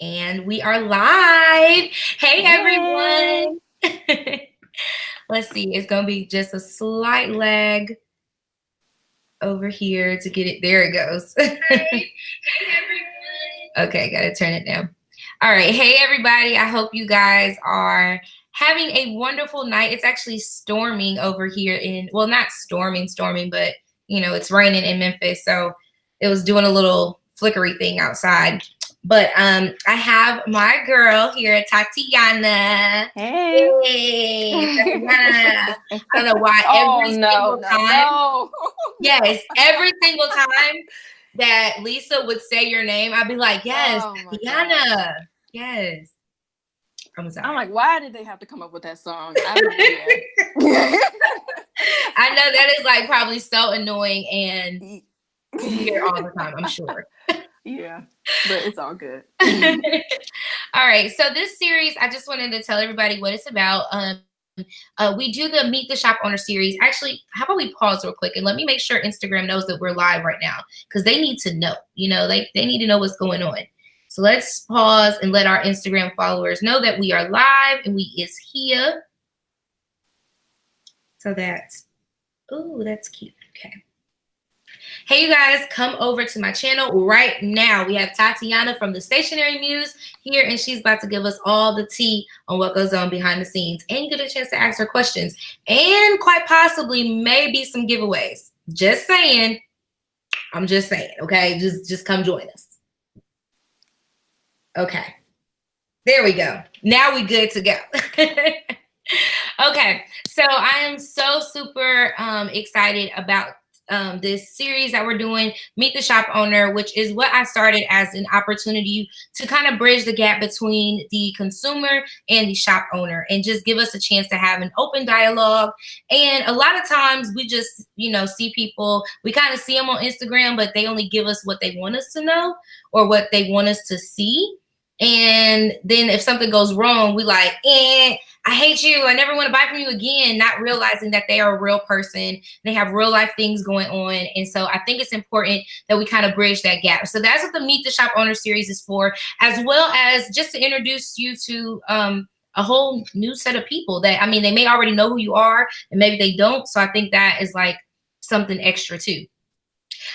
And we are live. Hey, Hey. everyone. Let's see. It's going to be just a slight lag over here to get it. There it goes. Hey, everyone. Okay, got to turn it down. All right. Hey, everybody. I hope you guys are having a wonderful night. It's actually storming over here well, not storming, but, it's raining in Memphis. So it was doing a little flickery thing outside. But I have my girl here, Tatiana. Hey. Hey, Tatiana. I don't know why Oh every no, single no, time, no. yes, every single time that Lisa would say your name, I'd be like, yes, Oh my gosh. Tatiana. Yes. I'm I'm sorry. like, why did they have to come up with that song? Yeah. I know that is like probably so annoying and you hear all the time, I'm sure. Yeah, but it's all good. All right, so this series, I just wanted to tell everybody what it's about. We do the Meet the Shop Owner series. Actually, how about we pause real quick and let me make sure Instagram knows that we're live right now because they need to know. They need to know what's going on. So let's pause and let our Instagram followers know that we are live and we is here. So that's cute. Okay. Hey, you guys, come over to my channel right now. We have Tatiana from the Stationery Muse here, and she's about to give us all the tea on what goes on behind the scenes. And you get a chance to ask her questions and quite possibly maybe some giveaways. Just saying. I'm just saying, okay? Just come join us. Okay. There we go. Now we good to go. Okay. So I am so super excited about this series that we're doing, Meet the Shop Owner, which is what I started as an opportunity to kind of bridge the gap between the consumer and the shop owner and just give us a chance to have an open dialogue. And a lot of times we just, see people, we kind of see them on Instagram, but they only give us what they want us to know or what they want us to see. And then if something goes wrong, we like, I hate you. I never want to buy from you again, not realizing that they are a real person. They have real life things going on. And so I think it's important that we kind of bridge that gap. So that's what the Meet the Shop Owner series is for, as well as just to introduce you to a whole new set of people that, they may already know who you are and maybe they don't. So I think that is like something extra too.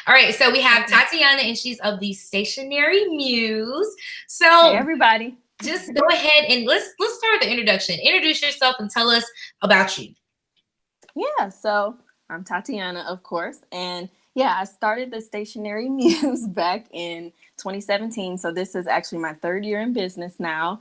All right, so we have Tatiana, and she's of the Stationery Muse. So, Hey, everybody. Just go ahead and let's start with the introduction. Introduce yourself and tell us about you. Yeah, so I'm Tatiana, of course, and yeah, I started the Stationery Muse back in 2017. So this is actually my third year in business now.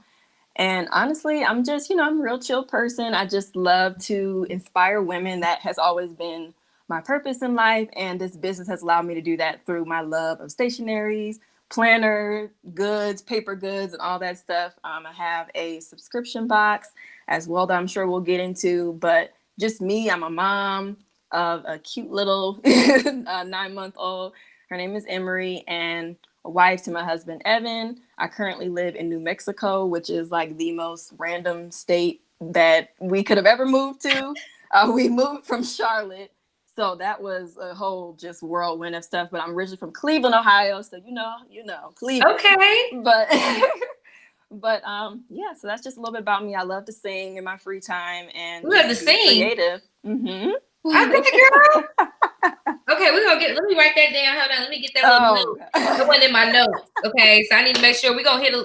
And honestly, I'm just, I'm a real chill person. I just love to inspire women. That has always been my purpose in life. And this business has allowed me to do that through my love of stationeries, planner goods, paper goods, and all that stuff. I have a subscription box as well that I'm sure we'll get into. But just me, I'm a mom of a cute little 9-month-old. Her name is Emery, and a wife to my husband, Evan. I currently live in New Mexico, which is like the most random state that we could have ever moved to. We moved from Charlotte. So that was a whole just whirlwind of stuff. But I'm originally from Cleveland, Ohio. So, Cleveland. Okay. But yeah, so that's just a little bit about me. I love to sing in my free time and you love to be sing. Creative. Mm-hmm. Okay, girl. Okay, let me write that down. Hold on, let me get that little note. That one in my notes. Okay, so I need to make sure we're gonna hit a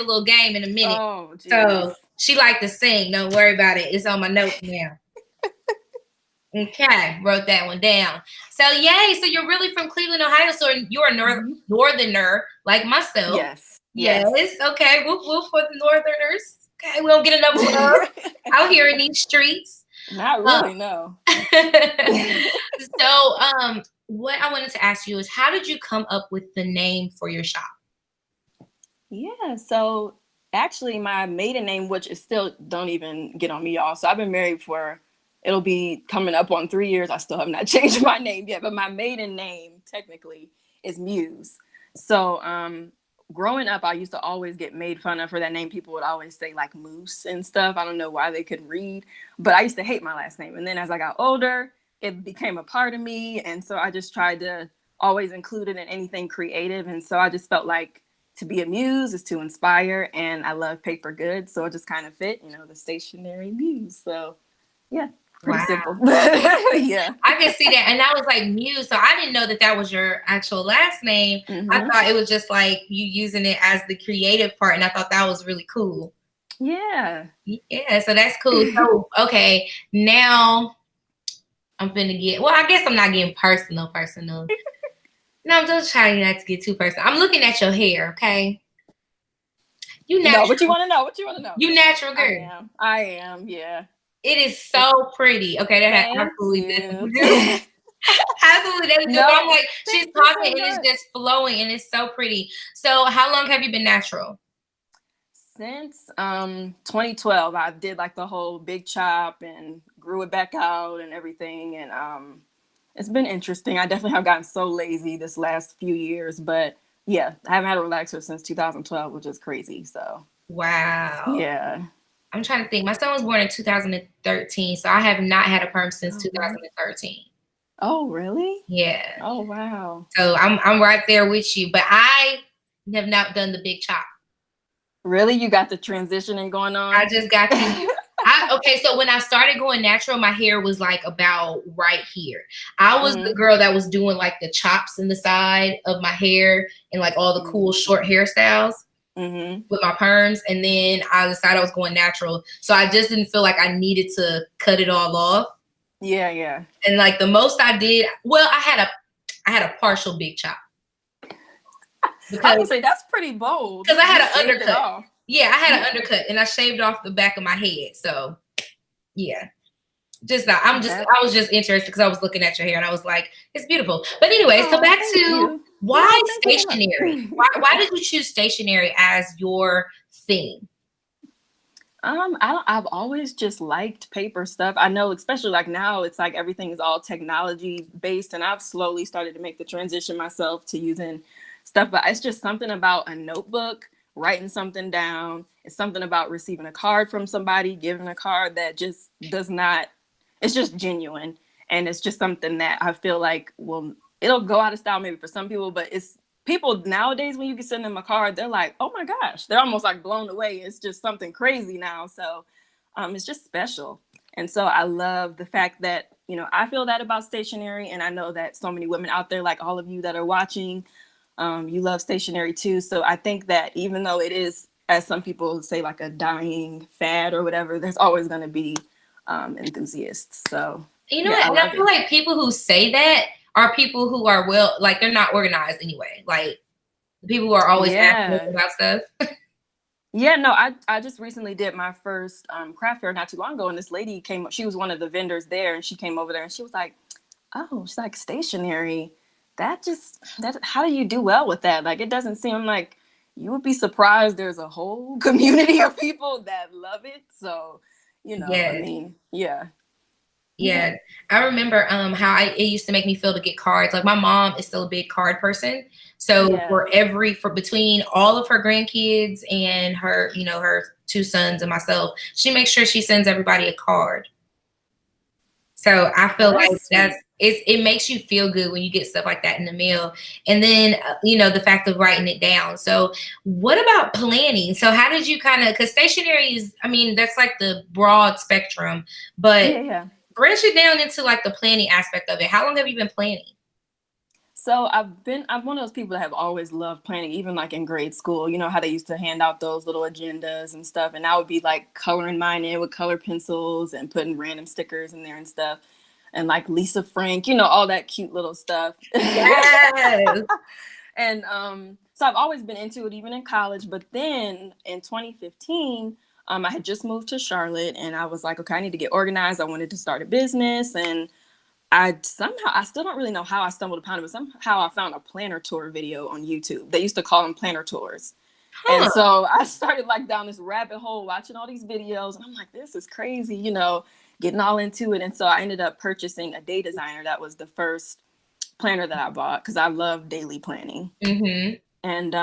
little game in a minute. Oh, geez. So she like to sing. Don't worry about it. It's on my notes now. Okay, wrote that one down. So yay! So you're really from Cleveland, Ohio. So you're a northerner like myself. Yes. Okay, whoop whoop for the northerners. Okay, we don't get enough love out here in these streets. Not really, no. So, what I wanted to ask you is, how did you come up with the name for your shop? Yeah, so actually my maiden name, which is still, don't even get on me, y'all. So I've been married for, it'll be coming up on 3 years. I still have not changed my name yet, but my maiden name technically is Muse. So growing up, I used to always get made fun of for that name. People would always say like Moose and stuff. I don't know why they couldn't read, but I used to hate my last name. And then as I got older, it became a part of me. And so I just tried to always include it in anything creative. And so I just felt like to be a muse is to inspire, and I love paper goods, so it just kind of fit, the stationery muse. So yeah, pretty Wow. simple. Yeah. I can see that. And I was like, Muse. So I didn't know that that was your actual last name. I thought it was just like you using it as the creative part. And I thought that was really cool. Yeah. Yeah. So that's cool. So, okay. Now I'm finna get, well, I guess I'm not getting personal. No, I'm just trying not to get too personal. I'm looking at your hair. Okay. You natural. No, what you want to know? What you want to know? You natural girl. I am. Yeah. It is so pretty. Okay. That has absolutely nothing to do. Absolutely, that's good. I'm like, she's talking and it's just flowing and it's so pretty. So, how long have you been natural? Since 2012. I did like the whole big chop and grew it back out and everything, and it's been interesting. I definitely have gotten so lazy this last few years, but yeah, I haven't had a relaxer since 2012, which is crazy. So wow, yeah. I'm trying to think. My son was born in 2013, so I have not had a perm since 2013. Oh, really? Yeah. Oh, wow. So I'm right there with you, but I have not done the big chop. Really? You got the transitioning going on? I just got to. Okay, so when I started going natural, my hair was like about right here. I was the girl that was doing like the chops in the side of my hair and like all the cool short hairstyles with my perms. And then I decided I was going natural. So I just didn't feel like I needed to cut it all off. Yeah, yeah. And like the most I did, well, I had a partial big chop. I would say that's pretty bold. Because I had an undercut. Yeah, I had an undercut and I shaved off the back of my head. So yeah. I was just interested because I was looking at your hair and I was like, it's beautiful. But anyway, so back to why stationery? Why did you choose stationery as your thing? I've always just liked paper stuff. I know, especially like now, it's like everything is all technology based, and I've slowly started to make the transition myself to using stuff. But it's just something about a notebook, writing something down. It's something about receiving a card from somebody, giving a card that just does not. It's just genuine, and it's just something that I feel like it'll go out of style maybe for some people, but it's. People nowadays, when you can send them a card, they're like, oh my gosh, they're almost like blown away. It's just something crazy now. So it's just special. And so I love the fact that, I feel that about stationery. And I know that so many women out there, like all of you that are watching, you love stationery too. So I think that even though it is, as some people say, like a dying fad or whatever, there's always going to be enthusiasts. So, what? And I feel like people who say that are people who are they're not organized anyway. Like the people who are always asking about stuff. Yeah, no, I just recently did my first craft fair not too long ago, and this lady came up. She was one of the vendors there, and she came over there and she was like, oh, she's like, stationery. How do you do well with that? Like, it doesn't seem like you would be surprised. There's a whole community of people that love it. So, I mean, yeah. Yeah, I remember how it used to make me feel to get cards. Like my mom is still a big card person. So for between all of her grandkids and her, her two sons and myself, she makes sure she sends everybody a card. So I feel like it makes you feel good when you get stuff like that in the mail. And then, the fact of writing it down. So what about planning? So how did you because stationery is, that's like the broad spectrum, but branch it down into like the planning aspect of it. How long have you been planning? So I'm one of those people that have always loved planning, even like in grade school. You know how they used to hand out those little agendas and stuff. And I would be like coloring mine in with color pencils and putting random stickers in there and stuff. And like Lisa Frank, all that cute little stuff. Yes. And so I've always been into it, even in college. But then in 2015, I had just moved to Charlotte and I was like, okay, I need to get organized. I wanted to start a business. And I still don't really know how I stumbled upon it, but somehow I found a planner tour video on YouTube. They used to call them planner tours. Huh. And so I started like down this rabbit hole watching all these videos. And I'm like, this is crazy, getting all into it. And so I ended up purchasing a day designer. That was the first planner that I bought because I love daily planning. Mm-hmm. And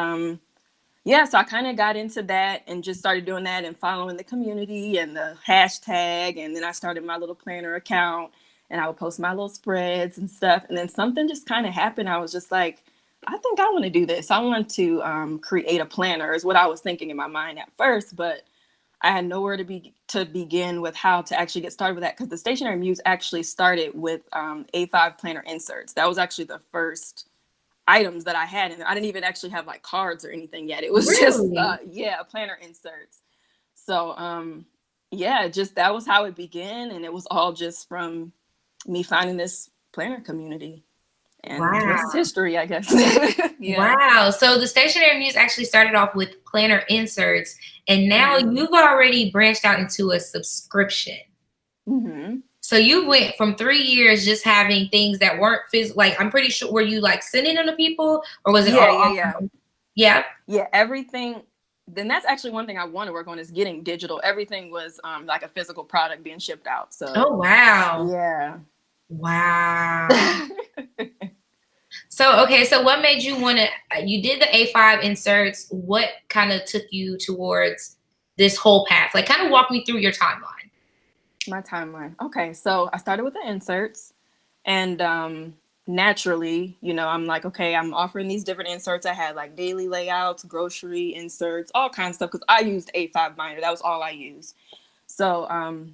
so I kind of got into that and just started doing that and following the community and the hashtag. And then I started my little planner account and I would post my little spreads and stuff. And then something just kind of happened. I was just like, I think I want to do this. I want to create a planner is what I was thinking in my mind at first, but I had nowhere to begin with how to actually get started with that, because the Stationery Muse actually started with A5 planner inserts. That was actually the first items that I had, and I didn't even actually have like cards or anything yet. It was just Really? planner inserts. So yeah, just that was how it began, and it was all just from me finding this planner community. And the rest is Wow. history, I guess. Yeah. Wow. So the Stationery Muse actually started off with planner inserts, and now Mm-hmm. you've already branched out into a subscription. Mm-hmm. So you went from 3 years just having things that weren't physical. Like, I'm pretty sure, were you like sending them to people, or was it Yeah, all yeah, yeah. online? Yeah. Yeah, everything. Then that's actually one thing I want to work on is getting digital. Everything was like a physical product being shipped out. So Oh, wow. yeah. Wow. So, okay, so what made you want to, you did the A5 inserts. What kind of took you towards this whole path? Like, kind of walk me through your timeline. My timeline. Okay, so I started with the inserts, and naturally, I'm like, okay, I'm offering these different inserts. I had like daily layouts, grocery inserts, all kinds of stuff, because I used A5 binder. That was all I used. So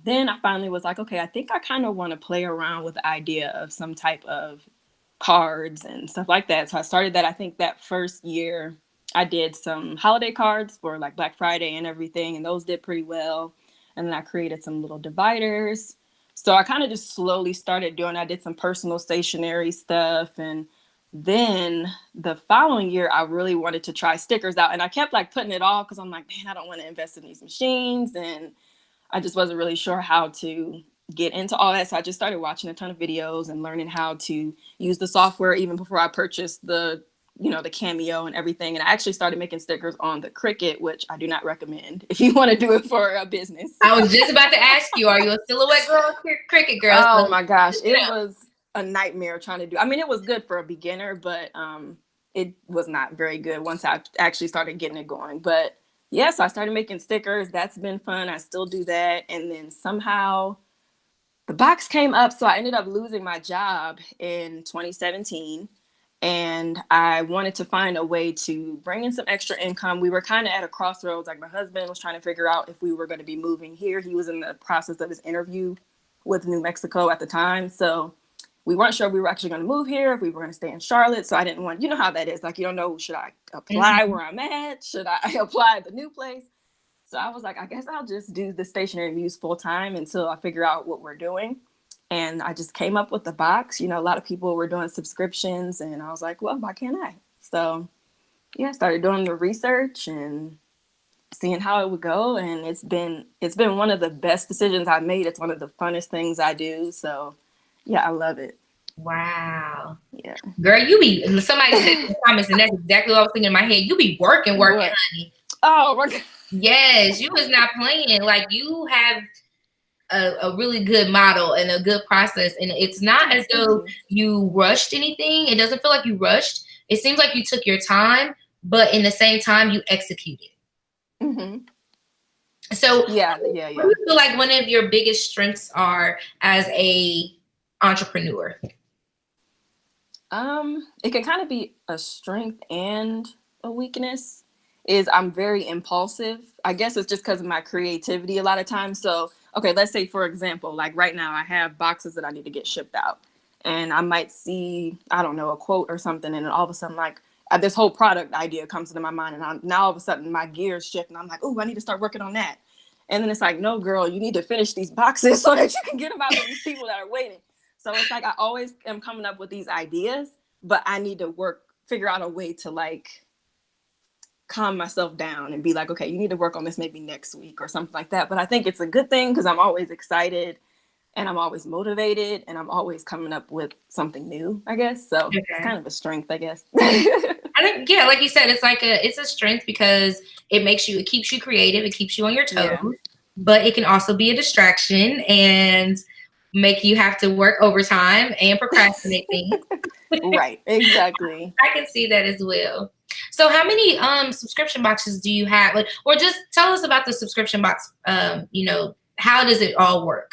then I finally was like, okay, I think I kind of want to play around with the idea of some type of cards and stuff like that. So I started that. I think that first year I did some holiday cards for like Black Friday and everything, and those did pretty well. And then I created some little dividers. So I kind of just slowly started doing, I did some personal stationery stuff. And then the following year, I really wanted to try stickers out. And I kept like putting it off because I'm like, man, I don't want to invest in these machines. And I just wasn't really sure how to get into all that. So I just started watching a ton of videos and learning how to use the software even before I purchased the Cameo and everything. And I actually started making stickers on the Cricut, which I do not recommend if you want to do it for a business. I was just about to ask you, are you a silhouette girl or Cricut girl? Oh So, my gosh, it was a nightmare trying to do. I mean, it was good for a beginner, but it was not very good once I actually started getting it going. But yeah, so I started making stickers. That's been fun. I still do that. And then somehow the box came up, so I ended up losing my job in 2017, and I wanted to find a way to bring in some extra income. We were kind of at a crossroads. Like, my husband was trying to figure out if we were going to be moving here. He was in the process of his interview with New Mexico at the time, so we weren't sure if we were actually going to move here, if we were going to stay in Charlotte. So I didn't want, you know how that is, like, you don't know, should I apply mhm. where I'm at, should I apply at the new place? So I was like, I guess I'll just do the Stationery Muse full time until I figure out what we're doing. And I just came up with the box. A lot of people were doing subscriptions, and I was like, well, why can't I? So yeah, I started doing the research and seeing how it would go. And it's been one of the best decisions I made. It's one of the funnest things I do. So yeah, I love it. Wow. Yeah. Girl, you be, somebody said in the comments, and that's exactly what I was thinking in my head. You be working, What? honey. Oh my God. Yes, you was not playing. Like, you have a really good model and a good process. And it's not as Thank though you. you rushed anything. It doesn't feel like you rushed. It seems like you took your time, but in the same time, you executed. Mm-hmm. So Yeah, what yeah, do yeah. you feel like one of your biggest strengths are as a entrepreneur? It can kind of be a strength and a weakness. Is I'm very impulsive. I guess it's just because of my creativity a lot of times. So, okay, let's say for example, like right now I have boxes that I need to get shipped out. And I might see, I don't know, a quote or something, and then all of a sudden, like, this whole product idea comes into my mind, and now all of a sudden my gears shift, and I'm like, oh, I need to start working on that. And then it's like, no, girl, you need to finish these boxes so that you can get them out to these people that are waiting. So it's like I always am coming up with these ideas, but I need to figure out a way to like calm myself down and be like, okay, you need to work on this maybe next week or something like that. But I think it's a good thing because I'm always excited and I'm always motivated and I'm always coming up with something new, I guess. So it's Okay. kind of a strength, I guess. I think, yeah, like you said, it's a strength because it keeps you creative, it keeps you on your toes, Yeah. but it can also be a distraction and make you have to work overtime and procrastinate things. Right. Exactly. I can see that as well. So how many subscription boxes do you have? Like, or just tell us about the subscription box. How does it all work?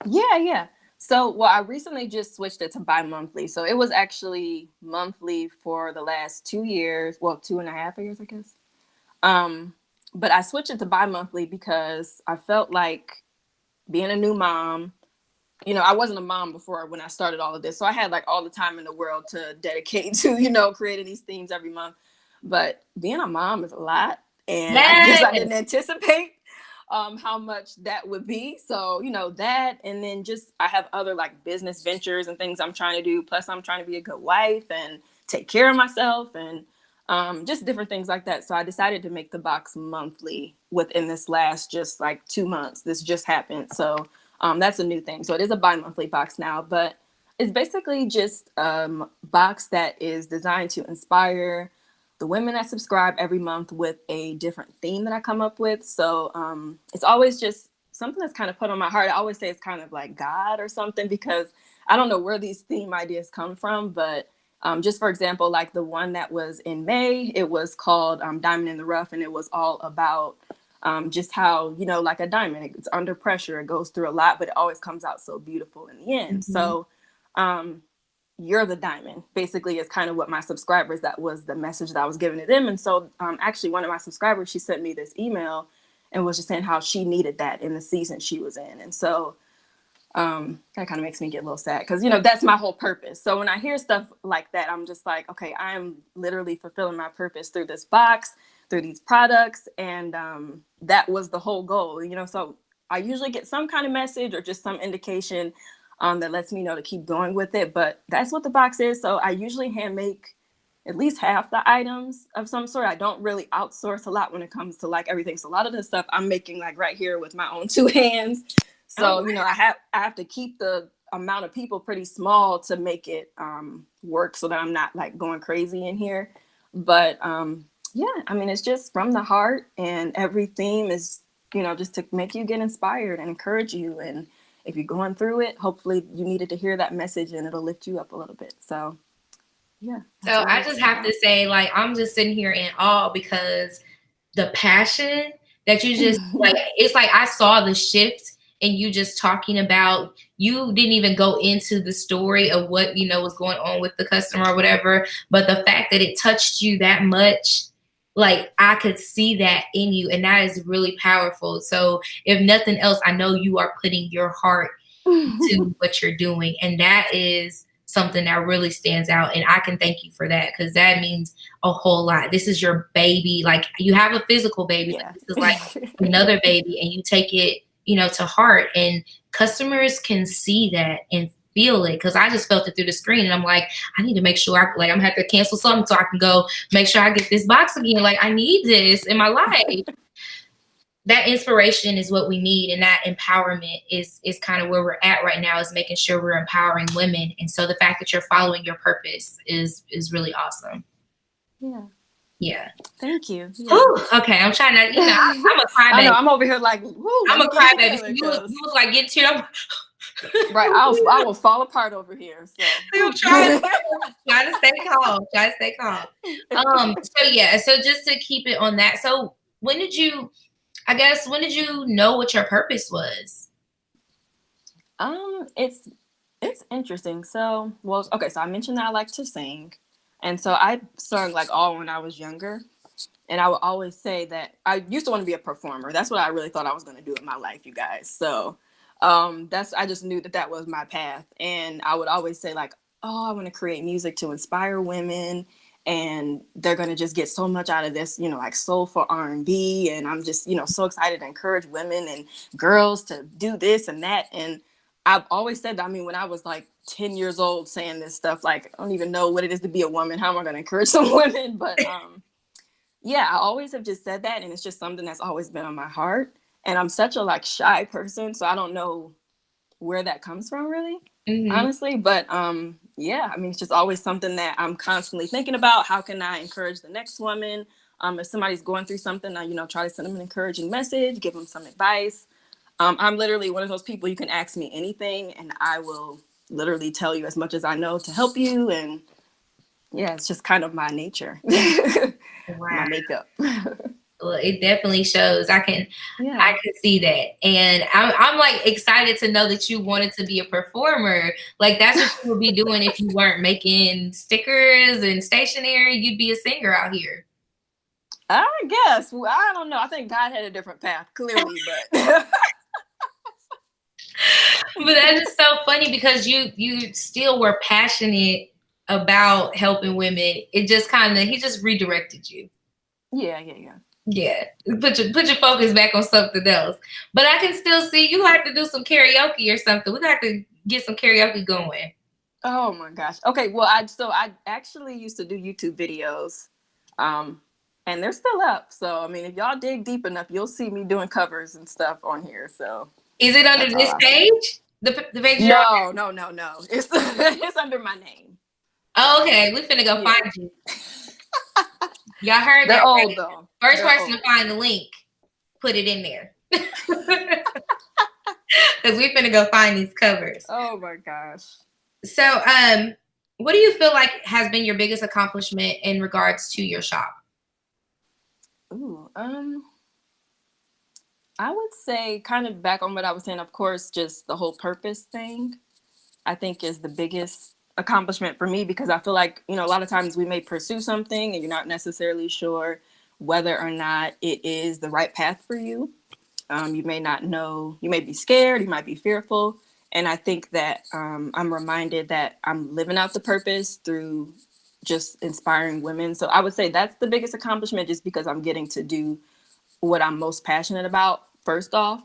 Yeah. Yeah. So, well, I recently just switched it to bi-monthly. So it was actually monthly for the last 2 years. Well, 2.5 years, I guess. Um, but I switched it to bi-monthly because I felt like being a new mom, I wasn't a mom before when I started all of this. So I had like all the time in the world to dedicate to, creating these themes every month. But being a mom is a lot. And I guess I Yes. didn't anticipate how much that would be. So, that. And then just I have other like business ventures and things I'm trying to do. Plus, I'm trying to be a good wife and take care of myself and just different things like that. So I decided to make the box monthly within this last just like 2 months. This just happened. So that's a new thing. So it is a bi-monthly box now, but it's basically just a box that is designed to inspire the women that subscribe every month with a different theme that I come up with. So it's always just something that's kind of put on my heart. I always say it's kind of like God or something, because I don't know where these theme ideas come from, but just for example, like the one that was in May, it was called Diamond in the Rough, and it was all about just how, like a diamond, it's under pressure, it goes through a lot, but it always comes out so beautiful in the end. Mm-hmm. So you're the diamond, basically, is kind of what my subscribers, that was the message that I was giving to them. And so actually one of my subscribers, she sent me this email and was just saying how she needed that in the season she was in. And so that kind of makes me get a little sad, because that's my whole purpose. So when I hear stuff like that, I'm just like, okay, I am literally fulfilling my purpose through this box, through these products, and that was the whole goal. So I usually get some kind of message or just some indication that lets me know to keep going with it. But that's what the box is. So I usually hand make at least half the items of some sort. I don't really outsource a lot when it comes to like everything. So a lot of the stuff I'm making like right here with my own two hands. Oh, So, I have to keep the amount of people pretty small to make it work, so that I'm not like going crazy in here. But yeah, I mean, it's just from the heart, and every theme is, just to make you get inspired and encourage you. And if you're going through it, hopefully you needed to hear that message and it'll lift you up a little bit. So yeah, that's so what I it's just have about. to say, like, I'm just sitting here in awe because the passion that you just like, it's like I saw the shift in you just talking about, you didn't even go into the story of what was going on with the customer or whatever, but the fact that it touched you that much, like I could see that in you, and that is really powerful. So if nothing else, I know you are putting your heart to what you're doing, and that is something that really stands out, and I can thank you for that, because that means a whole lot. This is your baby. Like, you have a physical baby, but Yeah. this is like another baby, and you take it to heart, and customers can see that and feel it, because I just felt it through the screen, and I'm like, I need to make sure I'm gonna have to cancel something so I can go make sure I get this box again. Like, I need this in my life. That inspiration is what we need, and that empowerment is kind of where we're at right now, is making sure we're empowering women. And so the fact that you're following your purpose is really awesome. Yeah. Yeah. Thank you. Yeah. Whew, okay, I'm trying to, I'm a I know, crybaby. I'm over here like, woo, let I'm a me get it crybaby. So together, you because was like getting teared up. right, I will fall apart over here. So I'm trying to stay calm. Try to stay calm. So yeah, so just to keep it on that. So when did you know what your purpose was? It's interesting. So, well, okay, so I mentioned that I like to sing. And so I sung like all when I was younger. And I would always say that I used to want to be a performer. That's what I really thought I was going to do in my life, you guys. So, I just knew that that was my path. And I would always say like, oh, I want to create music to inspire women, and they're going to just get so much out of this, like soulful R&B. And I'm just, so excited to encourage women and girls to do this and that. And I've always said that. I mean, when I was like 10 years old saying this stuff, like, I don't even know what it is to be a woman. How am I going to encourage some women? But yeah, I always have just said that. And it's just something that's always been on my heart. And I'm such a like shy person, so I don't know where that comes from really, Mm-hmm. honestly. But yeah, I mean, it's just always something that I'm constantly thinking about. How can I encourage the next woman? If somebody's going through something, I, try to send them an encouraging message, give them some advice. I'm literally one of those people, you can ask me anything and I will literally tell you as much as I know to help you. And yeah, it's just kind of my nature, Wow. my makeup. Well, it definitely shows. I Yeah. can see that. And I'm like excited to know that you wanted to be a performer. Like that's what you would be doing if you weren't making stickers and stationery. You'd be a singer out here. I guess. Well, I don't know. I think God had a different path, clearly, but But that is so funny because you still were passionate about helping women. It just kind of he just redirected you. yeah. Yeah, put your focus back on something else. But I can still see you like to do some karaoke or something. We got to get some karaoke going. Oh my gosh. Okay, well, I actually used to do YouTube videos, um, and they're still up. So I mean, if y'all dig deep enough, you'll see me doing covers and stuff on here. So Is it under that's all this I'll say. page? The page you're on? No. It's it's under my name. Oh, So okay, we finna go yeah, find you. Y'all heard they're that, old right? though. First They're person to old. find the link, put it in there. Because we finna go find these covers. Oh my gosh. So, what do you feel like has been your biggest accomplishment in regards to your shop? Ooh, I would say kind of back on what I was saying. Of course, just the whole purpose thing. I think is the biggest accomplishment for me because I feel like, a lot of times we may pursue something and you're not necessarily sure whether or not it is the right path for you. You may not know, you may be scared, you might be fearful. And I think that I'm reminded that I'm living out the purpose through just inspiring women. So I would say that's the biggest accomplishment just because I'm getting to do what I'm most passionate about, first off.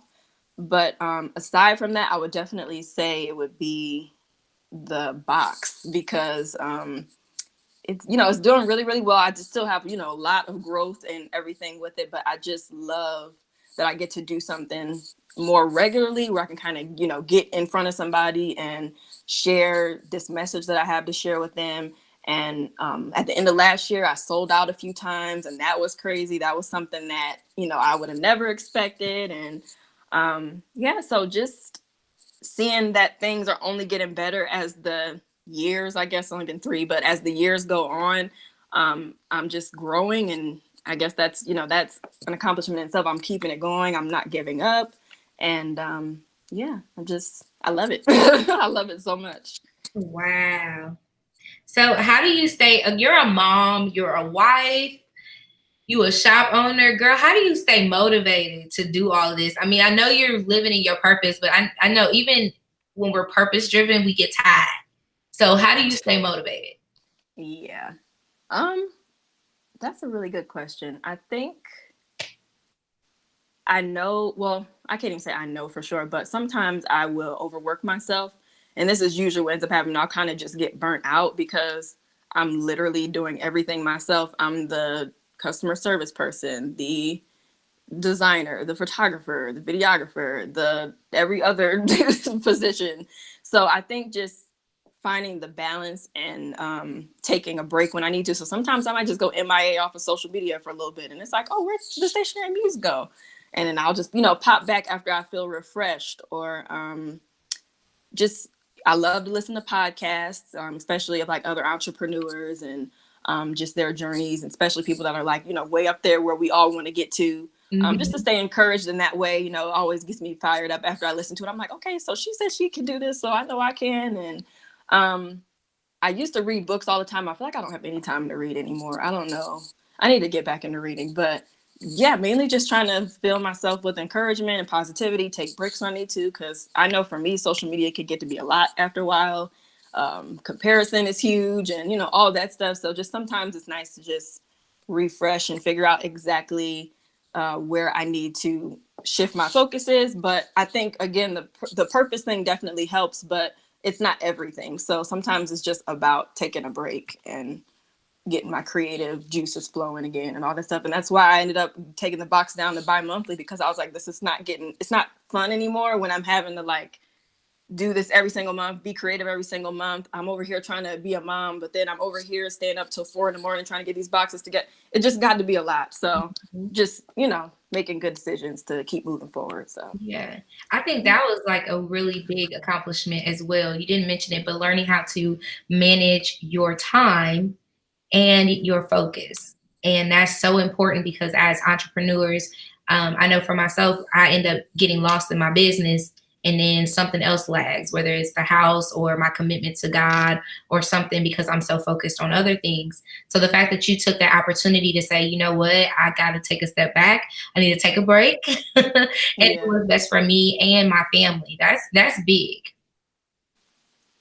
But aside from that, I would definitely say it would be the box because it's doing really well. I just still have a lot of growth and everything with it, but I just love that I get to do something more regularly where I can kind of get in front of somebody and share this message that I have to share with them. And at the end of last year, I sold out a few times, and that was crazy. That was something that I would have never expected. And yeah, so just seeing that things are only getting better as the years, I guess only been 3, but as the years go on, I'm just growing. And I guess that's an accomplishment in itself. I'm keeping it going. I'm not giving up. And yeah, I love it. I love it so much. Wow. So, how do you stay? You're a mom, you're a wife, you a shop owner, girl. How do you stay motivated to do all of this? I mean, I know you're living in your purpose, but I know even when we're purpose driven, we get tired. So, how do you stay motivated? Yeah. Um, that's a really good question. I think I know, well, I can't even say I know for sure, but sometimes I will overwork myself. And this is usually what ends up happening. I'll kind of just get burnt out because I'm literally doing everything myself. I'm the customer service person, the designer, the photographer, the videographer, the every other position. So I think just finding the balance and taking a break when I need to. So sometimes I might just go MIA off of social media for a little bit, and it's like, oh, where'd the Stationery Muse go? And then I'll just pop back after I feel refreshed, or just I love to listen to podcasts, especially of like other entrepreneurs and just their journeys, and especially people that are like way up there where we all want to get to. Just to Mm-hmm. stay encouraged in that way, always gets me fired up after I listen to it. I'm like, okay, so she said she can do this, so I know I can. And I used to read books all the time. I feel like I don't have any time to read anymore. I don't know. I need to get back into reading, but yeah, mainly just trying to fill myself with encouragement and positivity, take breaks when I need to, because I know for me, social media could get to be a lot after a while. Comparison is huge and, all that stuff. So just sometimes it's nice to just refresh and figure out exactly where I need to shift my focuses. But I think, again, the purpose thing definitely helps, but it's not everything. So sometimes it's just about taking a break and getting my creative juices flowing again and all that stuff. And that's why I ended up taking the box down to bi-monthly, because I was like, it's not fun anymore when I'm having to like do this every single month, be creative every single month. I'm over here trying to be a mom, but then I'm over here staying up till 4 a.m. trying to get these boxes to get, it just got to be a lot. So just, making good decisions to keep moving forward. So Yeah, I think that was like a really big accomplishment as well. You didn't mention it, but learning how to manage your time and your focus. And that's so important because as entrepreneurs, I know for myself, I end up getting lost in my business and then something else lags, whether it's the house or my commitment to God or something because I'm so focused on other things. So the fact that you took that opportunity to say, you know what, I got to take a step back. I need to take a break and do Yeah. what's best for me and my family. That's big.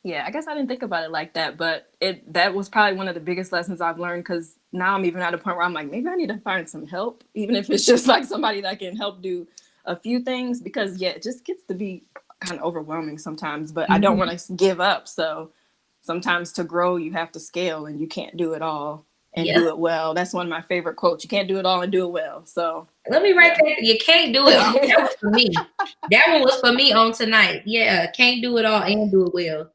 Yeah, I guess I didn't think about it like that, but that was probably one of the biggest lessons I've learned because now I'm even at a point where I'm like, maybe I need to find some help, even if it's just like somebody that can help do a few things because yeah, it just gets to be kind of overwhelming sometimes, but I don't Mhm. want to give up. So sometimes to grow, you have to scale and you can't do it all and Yep. do it well. That's one of my favorite quotes. You can't do it all and do it well. So Let me write yeah. that. You can't do it all. That was for me. That one was for me on tonight. Yeah, can't do it all and do it well.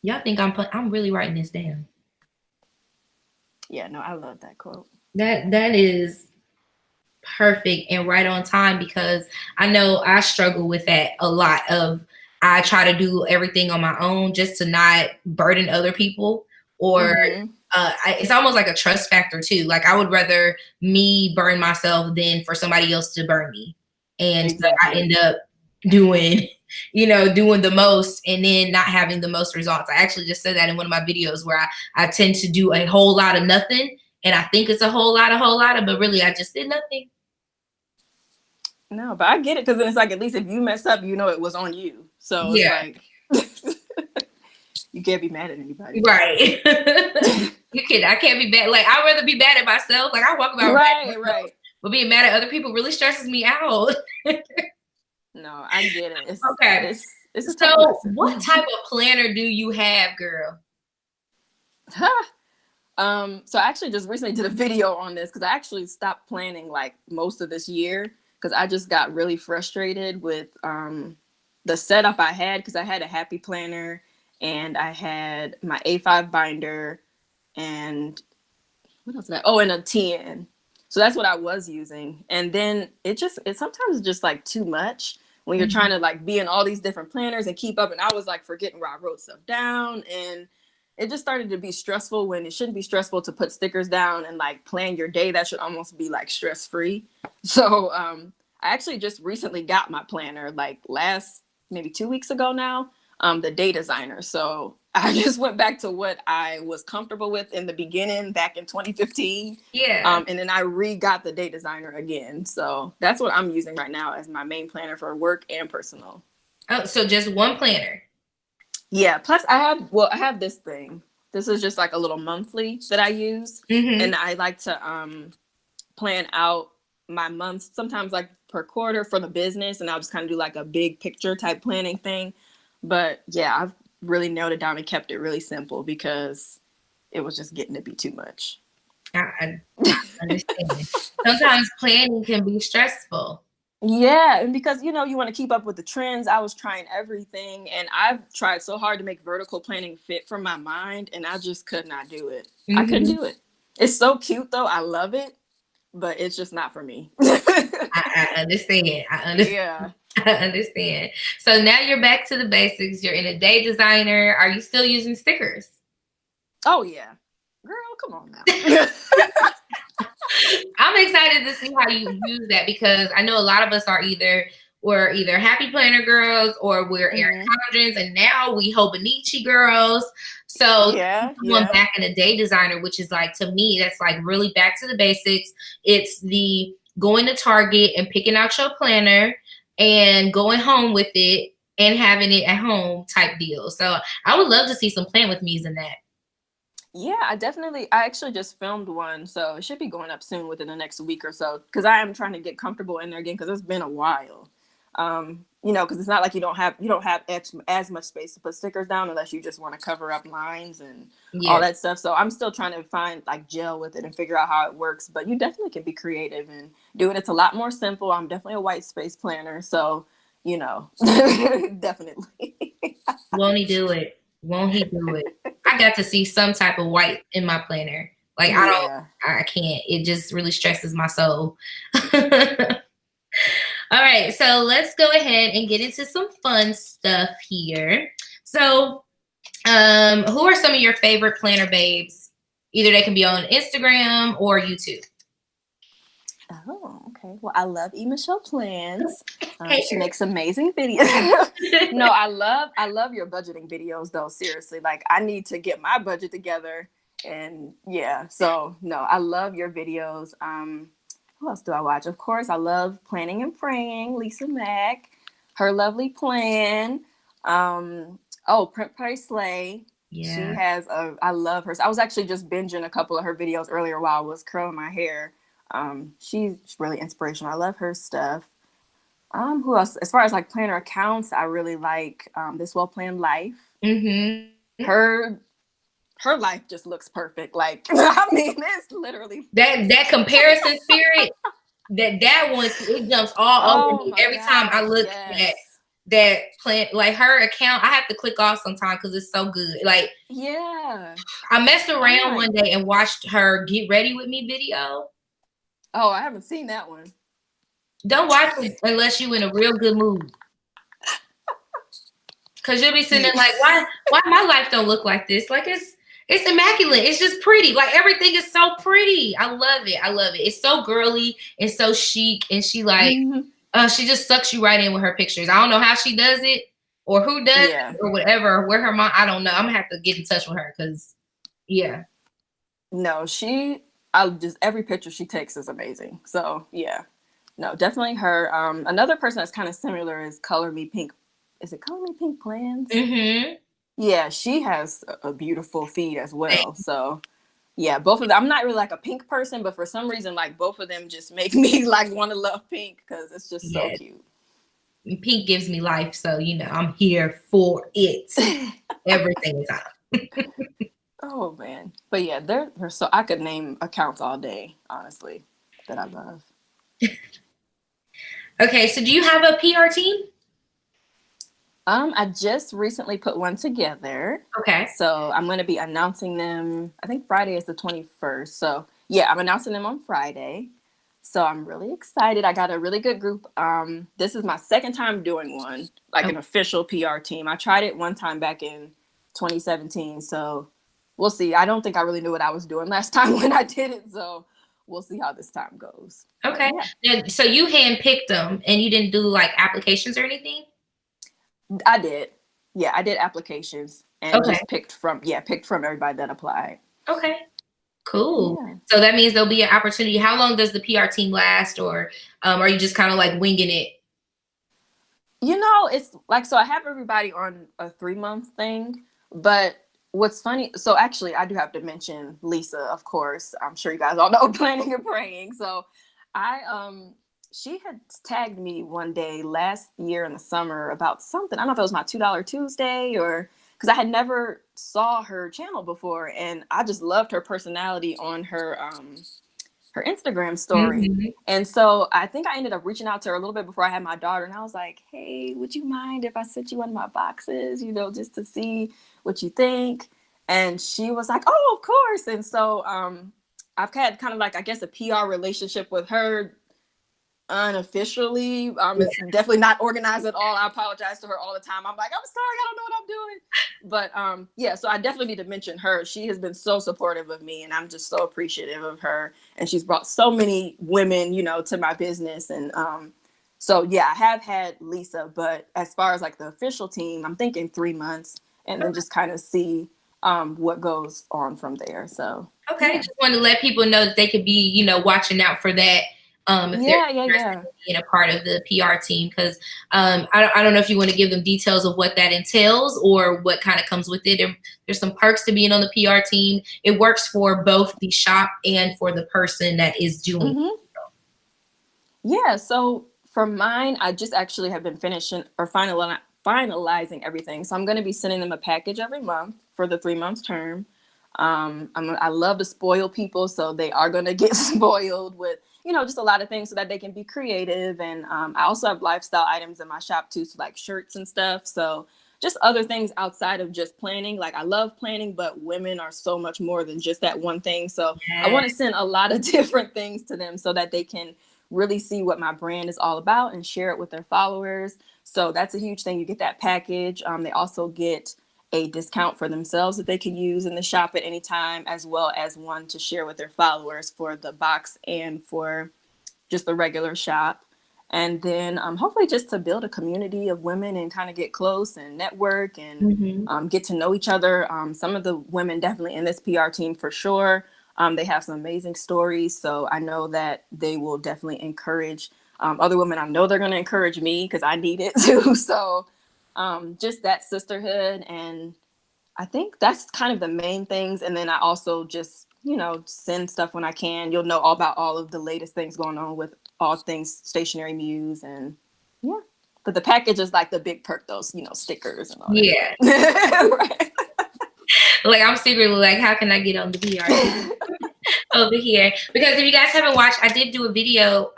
Y'all think I'm really writing this down. Yeah, no, I love that quote. That is perfect and right on time because I know I struggle with that a lot of I try to do everything on my own just to not burden other people or Mm-hmm. it's almost like a trust factor too. Like I would rather me burn myself than for somebody else to burn me. And so I Exactly. end up doing, doing the most and then not having the most results. I actually just said that in one of my videos where I tend to do a whole lot of nothing and I think it's a whole lot of, but really I just did nothing. No, but I get it because then it's like at least if you mess up, you know it was on you. So it's Yeah, like you can't be mad at anybody. right. I can't be bad. Like I'd rather be bad at myself. Like I walk about bad at Right, myself, right. but being mad at other people really stresses me out. No, I get it. Okay. It's a tough So lesson. what type of planner do you have, girl? So I actually just recently did a video on this because I actually stopped planning like most of this year because I just got really frustrated with the setup I had because I had a happy planner and I had my A5 binder and what else did I? Oh, and a TN. So that's what I was using. And then it sometimes just like too much when you're Mhm. trying to like be in all these different planners and keep up. And I was like forgetting where I wrote stuff down. And it just started to be stressful when it shouldn't be stressful to put stickers down and like plan your day. That should almost be like stress free. So I actually just recently got my planner like last maybe 2 weeks ago now, the day designer. So I just went back to what I was comfortable with in the beginning back in 2015. Yeah. And then I re-got the day designer again. So that's what I'm using right now as my main planner for work and personal. Oh, so just one planner. Yeah. Plus I have this thing. This is just like a little monthly that I use. Mm-hmm. And I like to plan out my months, sometimes like per quarter for the business. And I'll just kind of do like a big picture type planning thing. But yeah, I've really nailed it down and kept it really simple because it was just getting to be too much. I understand. Sometimes planning can be stressful. Yeah, and because you want to keep up with the trends, I was trying everything and I've tried so hard to make vertical planning fit for my mind and I just could not do it. I couldn't Mm-hmm. do it. It's so cute though. I love it, but it's just not for me. I understand. Yeah. I understand. So now you're back to the basics. You're in a day designer. Are you still using stickers? Oh yeah. Girl, come on now. I'm excited to see how you use that because I know a lot of us we're either happy planner girls or we're Erin Hmm. Condrens and now we Hobonichi girls. So Yeah, someone yeah. back in a day designer, which is like to me, that's like really back to the basics. It's the going to Target and picking out your planner and going home with it and having it at home type deal. So I would love to see some plan with me's in that. Yeah, I actually just filmed one, so it should be going up soon within the next week or so. Because I am trying to get comfortable in there again, because it's been a while. Because it's not like you don't have as much space to put stickers down unless you just want to cover up lines and all Yeah. that stuff. So I'm still trying to find like gel with it and figure out how it works. But you definitely can be creative and do it. It's a lot more simple. I'm definitely a white space planner, so definitely. Won't he do it? Won't he do it? I got to see some type of white in my planner. Like Yeah. I can't. It just really stresses my soul. All right, so let's go ahead and get into some fun stuff here. So Who are some of your favorite planner babes? Either they can be on Instagram or YouTube. Oh, okay. Well, I love E.Michelle plans. She Hater. makes amazing videos. No, I love your budgeting videos though. Seriously, like I need to get my budget together, and yeah. So no, I love your videos. Who else do I watch? Of course, I love Planning and Praying. Lisa Mack, her lovely plan. Print Pray Slay. She Yeah. has a. I love her. I was actually just binging a couple of her videos earlier while I was curling my hair. She's really inspirational. I love her stuff. Who else? As far as like planner accounts, I really like This Well Planned Life. Mm-hmm. Her her life just looks perfect. Like I mean, it's literally That comparison spirit, that one, it jumps all over oh me my every time I gosh, look at yes. that plant. Like her account, I have to click off sometimes because it's so good. Like Yeah. I messed I'm around like, one day and watched her Get Ready With Me video. oh, I haven't seen that one. Don't watch it unless you in a real good mood. Cause you'll be sitting there Yeah. like, why my life don't look like this? Like it's immaculate. It's just pretty. Like everything is so pretty. I love it. I love it. It's so girly and so chic. And she like, Mhm. she just sucks you right in with her pictures. I don't know how she does it or who does Yeah. it or whatever, or where her mom. I don't know. I'm gonna have to get in touch with her because yeah. No, I just every picture she takes is amazing. So yeah. No, definitely her. Another person that's kind of similar is Color Me Pink. Is it Color Me Pink Plans? Mm-hmm. Yeah, she has a beautiful feed as well. So yeah, both of them. I'm not really like a pink person, but for some reason, like both of them just make me like want to love pink because it's just so Yes. cute. Pink gives me life, so I'm here for it every single time. Oh man, but yeah, they're so I could name accounts all day, honestly, that I love. Okay, so do you have a PR team? I just recently put one together. Okay. So I'm going to be announcing them. I think Friday is the 21st. So yeah, I'm announcing them on Friday. So I'm really excited. I got a really good group. This is my second time doing one, like Okay. an official PR team. I tried it one time back in 2017. So we'll see. I don't think I really knew what I was doing last time when I did it. So we'll see how this time goes. But Okay. yeah, Now, so you handpicked them and you didn't do like applications or anything? I did. Yeah, I did applications and Okay. just picked from everybody that applied. Okay. Cool. Yeah. So that means there'll be an opportunity. How long does the PR team last, or are you just kind of like winging it? It's like, so I have everybody on a 3-month thing, but what's funny, so actually I do have to mention Lisa, of course. I'm sure you guys all know Planning and Praying. So she had tagged me one day last year in the summer about something. I don't know if it was my $2 Tuesday or because I had never saw her channel before, and I just loved her personality on her Instagram story. Mm-hmm. And so I think I ended up reaching out to her a little bit before I had my daughter. And I was like, hey, would you mind if I sent you one of my boxes, just to see what you think? And she was like, oh, of course. And so I've had kind of like, I guess, a PR relationship with her unofficially. It's definitely not organized at all. I apologize to her all the time. I'm like, I'm sorry, I don't know what I'm doing. But yeah, so I definitely need to mention her. She has been so supportive of me, and I'm just so appreciative of her. And she's brought so many women, to my business. And so yeah, I have had Lisa, but as far as like the official team, I'm thinking 3 months, and then just kind of see what goes on from there. So Okay. yeah. Just want to let people know that they could be, watching out for that. If they're interested in being a part of the PR team, because I don't know if you want to give them details of what that entails or what kind of comes with it. There's some perks to being on the PR team. It works for both the shop and for the person that is doing it. Yeah, so for mine, I just actually have been finishing or finalizing everything. So I'm going to be sending them a package every month for the 3 months term. I love to spoil people, so they are going to get spoiled with, just a lot of things so that they can be creative. And I also have lifestyle items in my shop too, so like shirts and stuff. So just other things outside of just planning. Like I love planning, but women are so much more than just that one thing. So I want to send a lot of different things to them so that they can really see what my brand is all about and share it with their followers. So that's a huge thing. You get that package. They also get a discount for themselves that they can use in the shop at any time, as well as one to share with their followers for the box and for just the regular shop. And then hopefully just to build a community of women and kind of get close and network and get to know each other. Some of the women definitely in this PR team for sure. They have some amazing stories. So I know that they will definitely encourage other women. I know they're going to encourage me because I need it too. So just that sisterhood. And I think that's kind of the main things. And then I also just, you know, send stuff when I can. You'll know all about all of the latest things going on with all things Stationery Muse. And yeah, but the package is like the big perk, those, you know, stickers and all that. Yeah. Right. Like I'm secretly like, how can I get on the PR over here? Because if you guys haven't watched, I did do a video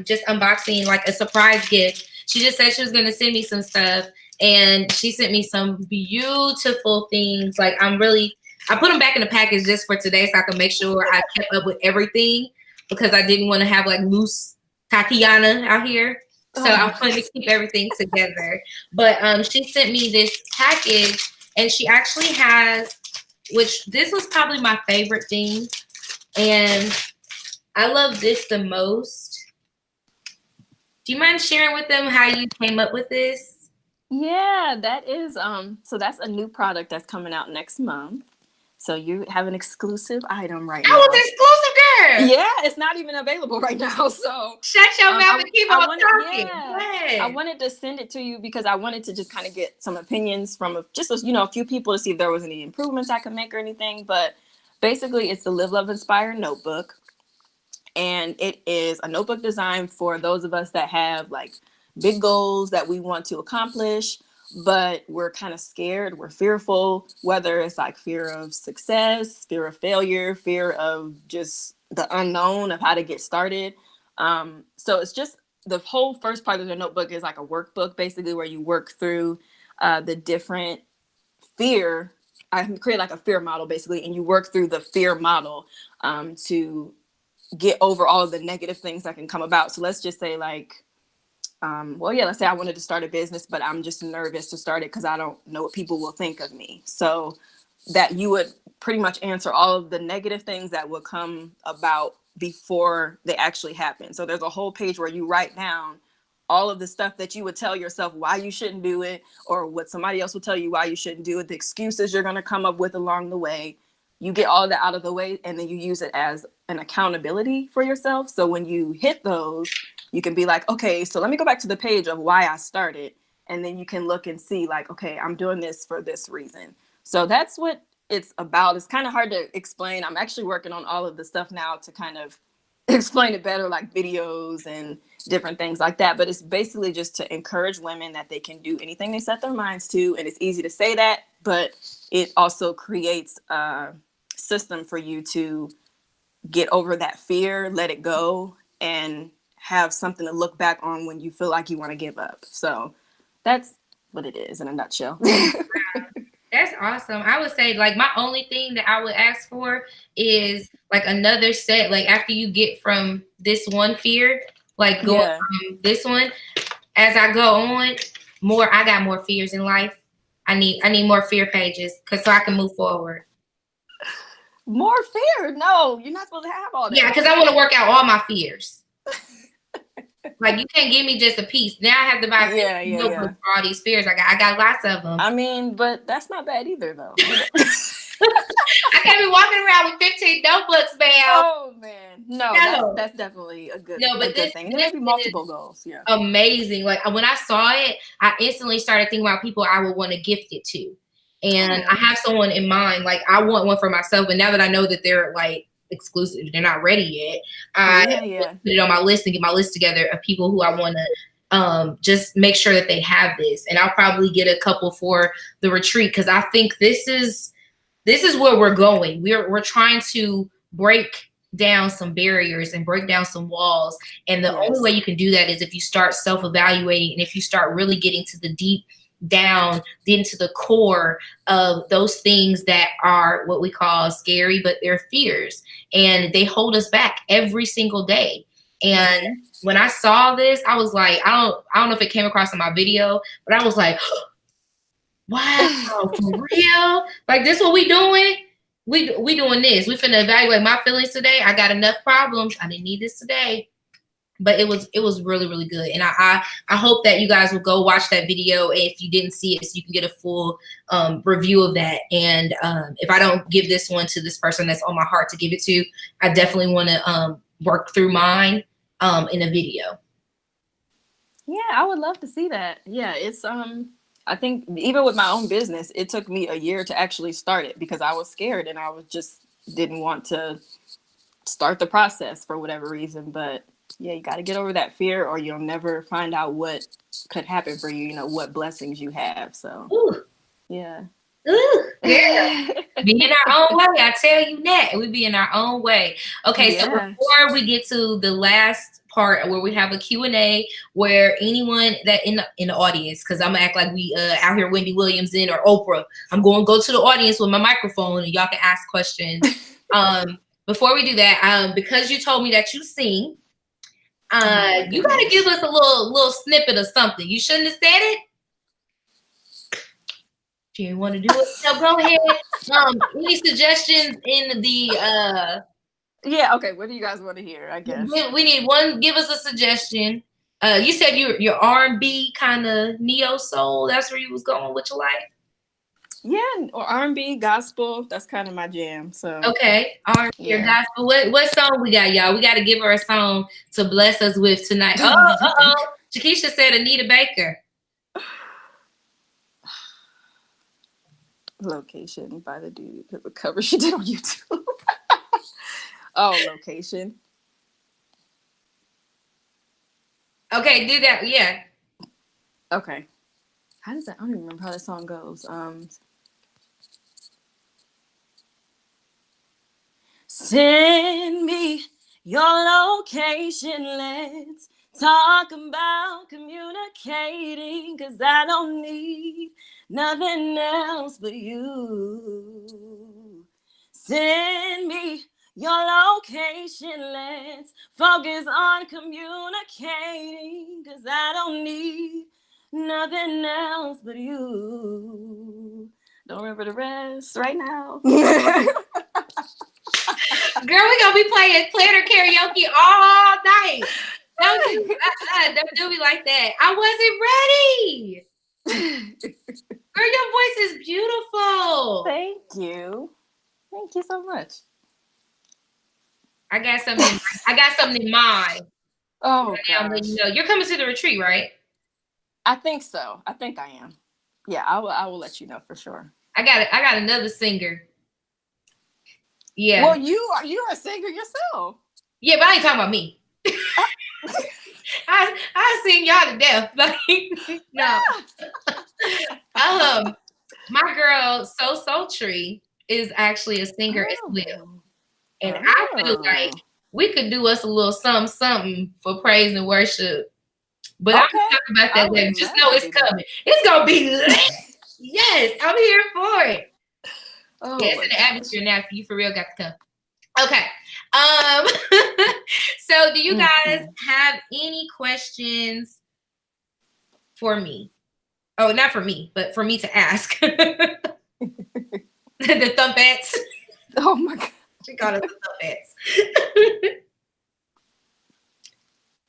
just unboxing like a surprise gift. She just said she was gonna send me some stuff, and she sent me some beautiful things. Like I put them back in the package just for today so I can make sure I kept up with everything, because I didn't want to have like loose Tatiana out here. So I'm trying to keep everything together. But she sent me this package, and she actually has, which this was probably my favorite thing, and I love this the most. Do you mind sharing with them how you came up with this? Yeah, that is so that's a new product that's coming out next month. So you have an exclusive item right now. I was exclusive, girl. Yeah, it's not even available right now. So shut your mouth and keep on talking. Yeah, I wanted to send it to you because I wanted to just kind of get some opinions from just a few people to see if there was any improvements I could make or anything. But basically, it's the Live, Love, Inspire notebook, and it is a notebook designed for those of us that have like big goals that we want to accomplish, but we're kind of scared, we're fearful, whether it's like fear of success, fear of failure, fear of just the unknown of how to get started. So it's just the whole first part of the notebook is like a workbook, basically, where you work through the different fear. I create like a fear model, basically, and you work through the fear model to get over all of the negative things that can come about. So let's just say like, let's say I wanted to start a business, but I'm just nervous to start it because I don't know what people will think of me. So that you would pretty much answer all of the negative things that would come about before they actually happen. So there's a whole page where you write down all of the stuff that you would tell yourself why you shouldn't do it, or what somebody else will tell you why you shouldn't do it, the excuses you're going to come up with along the way. You get all that out of the way, and then you use it as an accountability for yourself. So when you hit those, you can be like, okay, so let me go back to the page of why I started. And then you can look and see like, okay, I'm doing this for this reason. So that's what it's about. It's kind of hard to explain. I'm actually working on all of the stuff now to kind of explain it better, like videos and different things like that. But it's basically just to encourage women that they can do anything they set their minds to. And it's easy to say that, but it also creates a system for you to get over that fear, let it go, and have something to look back on when you feel like you want to give up. So that's what it is in a nutshell. That's awesome. I would say like my only thing that I would ask for is like another set, like after you get from this one fear, like going from this one, as I go on, I got more fears in life. I need more fear pages so I can move forward. More fear? No, you're not supposed to have all that. Yeah, because I want to work out all my fears. Like you can't give me just a piece. Now I have to buy for all these fears. I got lots of them. I mean, but that's not bad either, though. I can't be walking around with 15 notebooks, man. Oh man, no. That's definitely a good thing. And there may be multiple goals. Yeah, amazing. Like when I saw it, I instantly started thinking about people I would want to gift it to, and I have someone in mind. Like I want one for myself, and now that I know that they're like exclusive, they're not ready yet, I put it on my list and get my list together of people who I want to just make sure that they have this. And I'll probably get a couple for the retreat, because I think this is where we're going. We're trying to break down some barriers and break down some walls, and the only way you can do that is if you start self-evaluating, and if you start really getting to the deep down into the core of those things that are what we call scary, but they're fears, and they hold us back every single day. And when I saw this, I was like, I don't know if it came across in my video, but I was like, Wow, for real? Like this what we doing? We doing this. We finna evaluate my feelings today. I got enough problems. I didn't need this today. But it was really, really good. And I hope that you guys will go watch that video if you didn't see it, so you can get a full review of that. And if I don't give this one to this person that's on my heart to give it to, I definitely want to work through mine in a video. Yeah, I would love to see that. Yeah, it's I think even with my own business, it took me a year to actually start it because I was scared and I was just didn't want to start the process for whatever reason. But yeah, you got to get over that fear or you'll never find out what could happen for you, you know, what blessings you have. So, Ooh. Yeah. Ooh, yeah. Be in our own way. I tell you that. We be in our own way. Okay, so before we get to the last part where we have a Q&A where anyone that in the audience, because I'm gonna act like we out here Wendy Williams in or Oprah. I'm going to go to the audience with my microphone and y'all can ask questions. Before we do that, because you told me that you sing, you gotta give us a little snippet of something. You shouldn't have said it. If you want to do it, so go ahead. Any suggestions in the yeah, okay. What do you guys want to hear? I guess we need one. Give us a suggestion. You said you're R&B kind of neo soul. That's where you was going with your life. Yeah, or R&B, gospel. That's kind of my jam. So okay, R&B or gospel. What song we got, y'all? We got to give her a song to bless us with tonight. Oh, Shakisha said Anita Baker. Location by the dude, the cover she did on YouTube. Oh, Location. Okay, do that. Yeah. Okay. How does that? I don't even remember how that song goes. Send me your location. Let's talk about communicating, 'cause I don't need nothing else but you. Send me your location. Let's focus on communicating, 'cause I don't need nothing else but you. Don't remember the rest right now. Girl, we gonna be playing planner karaoke all night. Don't do me like that. I wasn't ready. Girl, your voice is beautiful. Thank you. Thank you so much. I got something in mind. Oh, gosh. You know, you're coming to the retreat, right? I think so. I think I am. Yeah, I will let you know for sure. I got another singer. Yeah. Well, you're a singer yourself. Yeah, but I ain't talking about me. I sing y'all to death. Like, no. My girl So Tree is actually a singer as well. And I feel like we could do us a little something for praise and worship. But I'm talking about that later. Just know it's coming. It's gonna be lit. Yes, I'm here for it. Oh, yeah, it's in the atmosphere now. You for real got to come. Okay. So do you guys have any questions for me? Oh, not for me, but for me to ask. The thumpettes. Oh my God. She called it the thumpettes.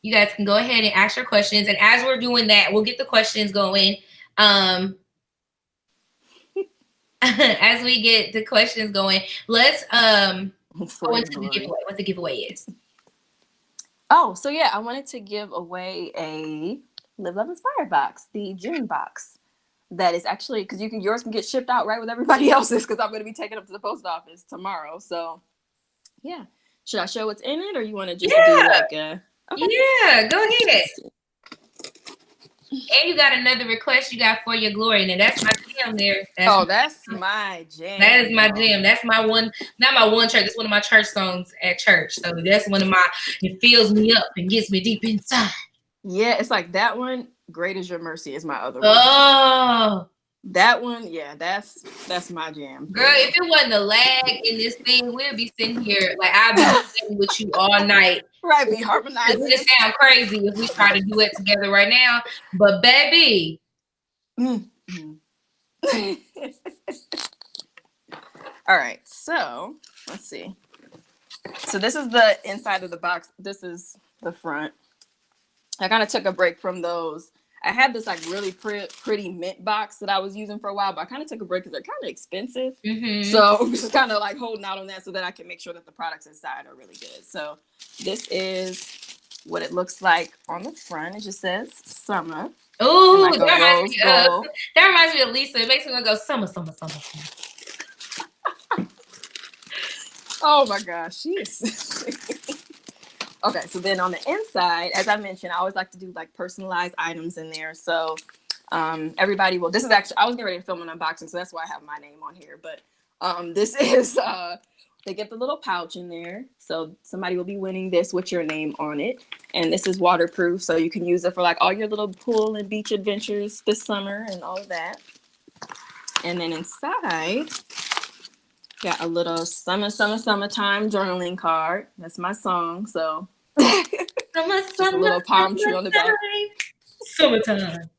You guys can go ahead and ask your questions. And as we're doing that, we'll get the questions going. As we get the questions going, let's go into the giveaway. What the giveaway is. Oh, so yeah, I wanted to give away a Live Love Inspire box, the June box. That is actually, because yours can get shipped out right with everybody else's, because I'm going to be taking up to the post office tomorrow. So yeah, should I show what's in it, or you want to just do like a? Okay. Yeah, go ahead. And you got another request you got For Your Glory, and that's my jam there. That's my jam. That is my jam. That's my one, not my one church. It's one of my church songs at church. So that's one of my, it fills me up and gets me deep inside. Yeah, it's like that one. Great Is Your Mercy is my other one. Oh. That one, yeah, that's my jam. Girl, if it wasn't a lag in this thing, we'll be sitting here like I'll be sitting with you all night. Right, be harmonizing. It sound crazy if we try to do it together right now, but baby, All right, so let's see. So this is the inside of the box. This is the front. I kind of took a break from those. I had this like really pretty mint box that I was using for a while, but I kind of took a break because they're kind of expensive. So I'm just kind of like holding out on that so that I can make sure that the products inside are really good. So this is what it looks like on the front. It just says summer. Oh, like that reminds me of Lisa. It makes me want to go summer, summer, summer. Oh my gosh, she's okay. So then on the inside, as I mentioned, I always like to do like personalized items in there. So everybody will. This is actually I was getting ready to film an unboxing, so that's why I have my name on here. But this is they get the little pouch in there, so somebody will be winning this with your name on it. And this is waterproof, so you can use it for like all your little pool and beach adventures this summer and all of that. And then inside, got a little summertime journaling card. That's my song. So just a little palm tree on the back. Summertime.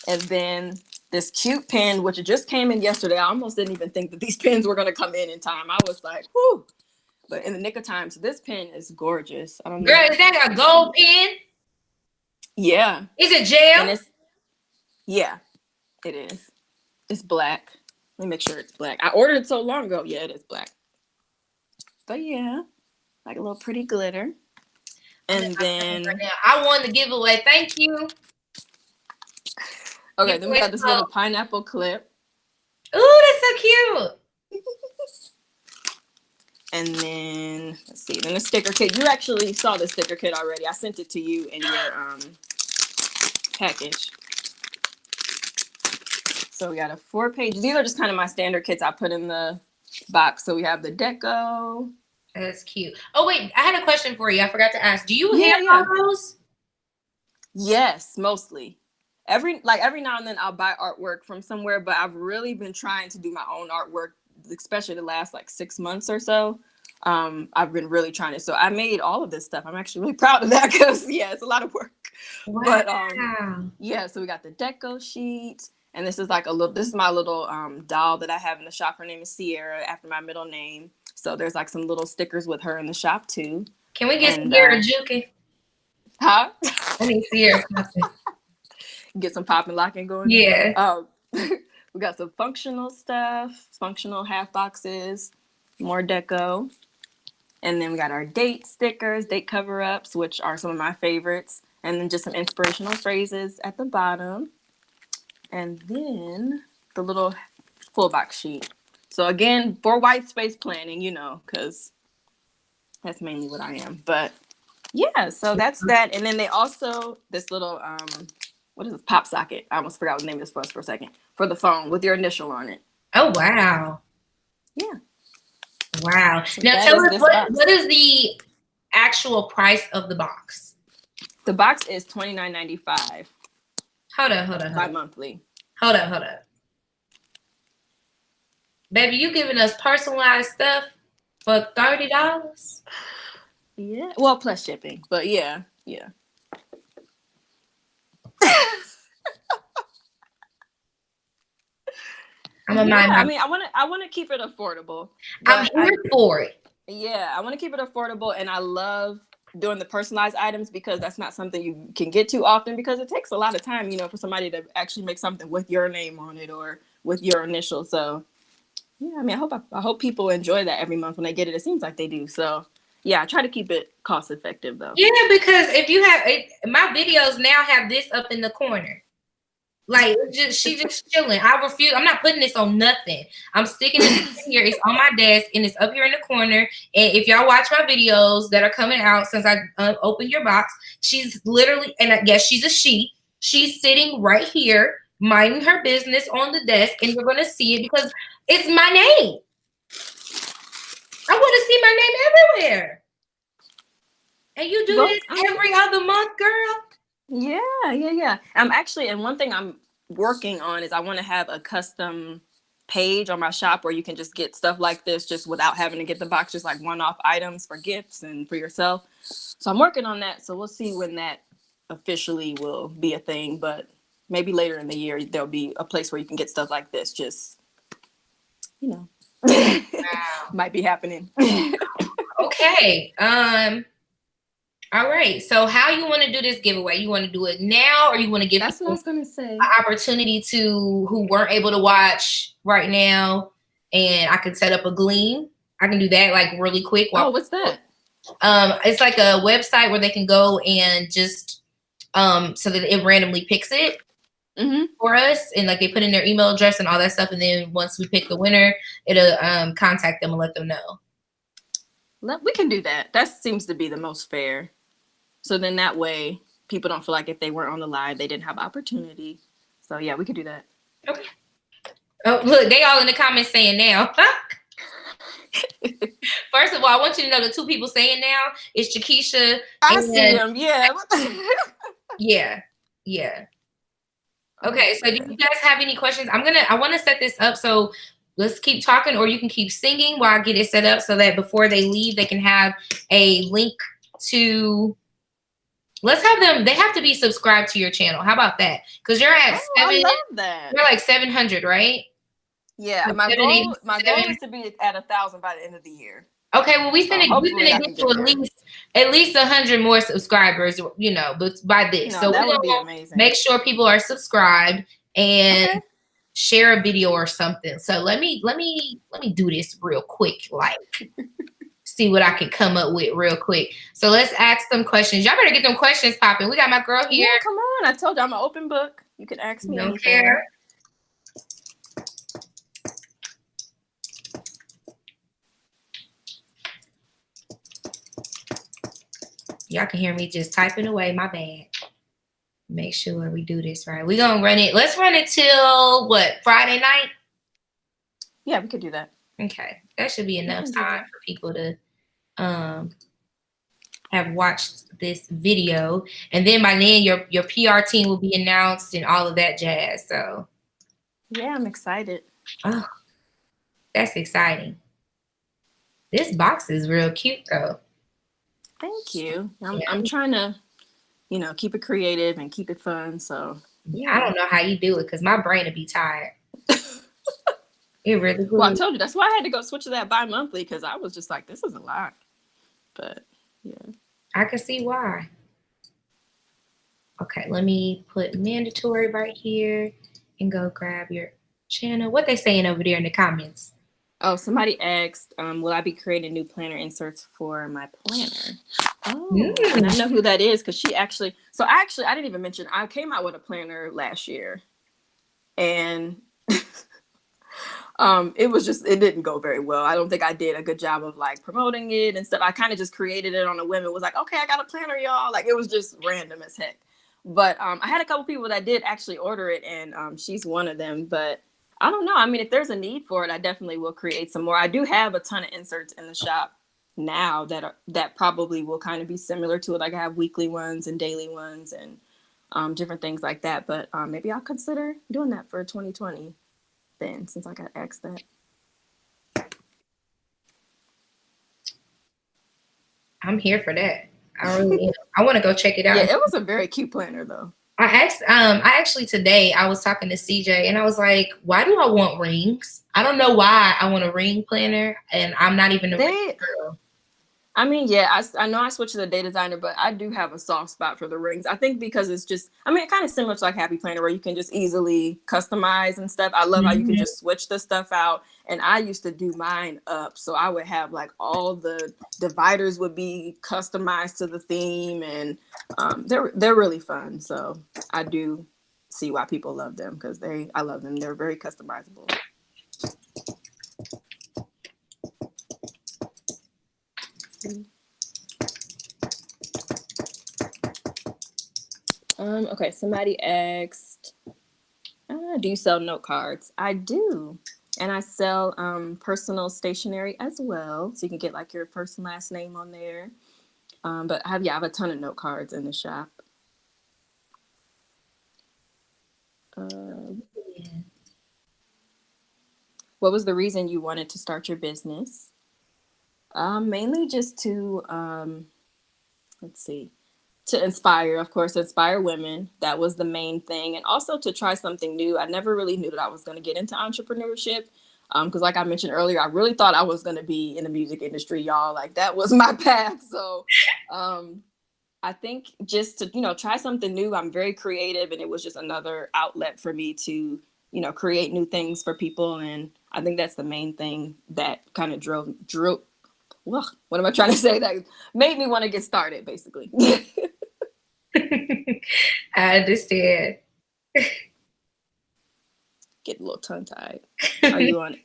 And then this cute pen, which just came in yesterday. I almost didn't even think that these pens were going to come in time. I was like, whew. But in the nick of time. So this pen is gorgeous. I don't know. Girl, is that a gold pen? Yeah. Is it gel? Yeah, it is. It's black. Let me make sure it's black. I ordered it so long ago. Yeah, it is black. But yeah, like a little pretty glitter. And then I won the giveaway. Thank you. Okay, then we got this little pineapple clip. Ooh, that's so cute. And then let's see. Then the sticker kit. You actually saw the sticker kit already. I sent it to you in your package. So we got a 4-page. These are just kind of my standard kits I put in the box. So we have the deco. That's cute. Oh wait, I had a question for you. I forgot to ask. Do you hand those? Yes, mostly. Every now and then I'll buy artwork from somewhere, but I've really been trying to do my own artwork, especially the last like 6 months or so. I've been really trying to. So I made all of this stuff. I'm actually really proud of that because it's a lot of work. Wow. But so we got the deco sheet, and this is like this is my little doll that I have in the shop. Her name is Sierra, after my middle name. So there's like some little stickers with her in the shop too. Can we get Sierra juking? Huh? I need Sierra. Get some pop and locking going. Yeah. We got some functional stuff, functional half boxes, more deco. And then we got our date stickers, date cover-ups, which are some of my favorites. And then just some inspirational phrases at the bottom. And then the little full box sheet. So again, for white space planning, because that's mainly what I am. But yeah, so that's that. And then they also, this little, what is this, pop socket? I almost forgot what the name of this was for a second. For the phone with your initial on it. Oh, wow. Yeah. Wow. So now tell us, what is the actual price of the box? The box is $29.95. Hold on. Bi-monthly. Hold on. Baby, you giving us personalized stuff for $30? Yeah. Well, plus shipping. But yeah. I want to keep it affordable. I'm here for it. Yeah, I want to keep it affordable, and I love doing the personalized items because that's not something you can get too often because it takes a lot of time, for somebody to actually make something with your name on it or with your initial. So, yeah, I hope people enjoy that every month when they get it. It seems like they do. So, yeah, I try to keep it cost effective though. Yeah, because if you have my videos now have this up in the corner. Like she just chilling. I refuse. I'm not putting this on nothing. I'm sticking it here. It's on my desk and it's up here in the corner. And if y'all watch my videos that are coming out since I opened your box, she's literally, and I guess she's a she. She's sitting right here, minding her business on the desk, and you're gonna see it because it's my name. I want to see my name everywhere. And you do this every other month, girl. Yeah. I'm actually, and one thing I'm working on is I want to have a custom page on my shop where you can just get stuff like this just without having to get the box, just like one-off items for gifts and for yourself. So I'm working on that. So we'll see when that officially will be a thing. But maybe later in the year there'll be a place where you can get stuff like this. Just, you know, Wow. might be happening. Okay. All right. So how you want to do this giveaway? You want to do it now, or you want to give That's what I was gonna say. an opportunity to who weren't able to watch right now, and I could set up a Gleam. I can do that like really quick. Oh, what's that? It's like a website where they can go and just so that it randomly picks it for us, and like they put in their email address and all that stuff, and then once we pick the winner, it'll contact them and let them know. We can do that. That seems to be the most fair. So then that way people don't feel like if they weren't on the live, they didn't have opportunity. So yeah, we could do that. Okay. Oh, look, they all in the comments saying now. First of all, I want you to know the two people saying now is Chiquisha. I see them. Yeah. Yeah. Okay, so do you guys have any questions? I want to set this up, so let's keep talking, or you can keep singing while I get it set up so that before they leave, they can have a link to. Let's have them. They have to be subscribed to your channel. How about that? Because you're at 7. I love that. You're like 700, right? Yeah, Like my goal is to be at 1,000 by the end of the year. Okay, well we finna get to at least 100 more subscribers, you know, but by this. So that would be amazing. Make sure people are subscribed and share a video or something. So let me do this real quick, like see what I can come up with real quick. So let's ask some questions. Y'all better get them questions popping. We got my girl here. Yeah, come on. I told you I'm an open book. You can ask me anything. Care. Y'all can hear me just typing away. My bad. Make sure we do this right. We're going to run it. Let's run it till what? Friday night? Yeah, we could do that. Okay. That should be enough time for people to have watched this video. And then by then your PR team will be announced and all of that jazz. So yeah, I'm excited. Oh, that's exciting. This box is real cute though. Thank you. I'm trying to, keep it creative and keep it fun. So yeah. I don't know how you do it because my brain would be tired. It really would. Well, I told you that's why I had to go switch to that bi-monthly because I was just like, this is a lot. But yeah, I can see why. Okay, let me put mandatory right here and go grab your channel. What they saying over there in the comments? Oh, somebody asked, will I be creating new planner inserts for my planner? Oh, and I know who that is because I didn't even mention, I came out with a planner last year. And it didn't go very well. I don't think I did a good job of like promoting it and stuff. I kind of just created it on a whim. It was like, okay, I got a planner, y'all. Like it was just random as heck. But I had a couple people that did actually order it, and she's one of them. But I don't know. I mean, if there's a need for it, I definitely will create some more. I do have a ton of inserts in the shop now that probably will kind of be similar to it. Like I have weekly ones and daily ones and different things like that. But maybe I'll consider doing that for 2020 then, since I got asked that. I'm here for that. I really am. I want to go check it out. Yeah, it was a very cute planner though. I actually today I was talking to CJ and I was like, why do I want rings? I don't know why I want a ring planner, and I'm not even a ring girl. I mean, yeah, I know I switched to the day designer, but I do have a soft spot for the rings. I think because it's just, kind of similar to like Happy Planner where you can just easily customize and stuff. I love how you can just switch the stuff out. And I used to do mine up. So I would have like all the dividers would be customized to the theme, and they're really fun. So I do see why people love them because I love them. They're very customizable. Okay, somebody asked, do you sell note cards? I do. And I sell personal stationery as well. So you can get like your first and last name on there. But I have a ton of note cards in the shop. What was the reason you wanted to start your business? Mainly just to, to inspire, of course, inspire women. That was the main thing. And also to try something new. I never really knew that I was going to get into entrepreneurship. Because like I mentioned earlier, I really thought I was going to be in the music industry, y'all. Like that was my path. So I think just to, try something new. I'm very creative, and it was just another outlet for me to, create new things for people. And I think that's the main thing that kind of drew, well, what am I trying to say? That made me want to get started, basically. I understand. Get a little tongue tied. Are you on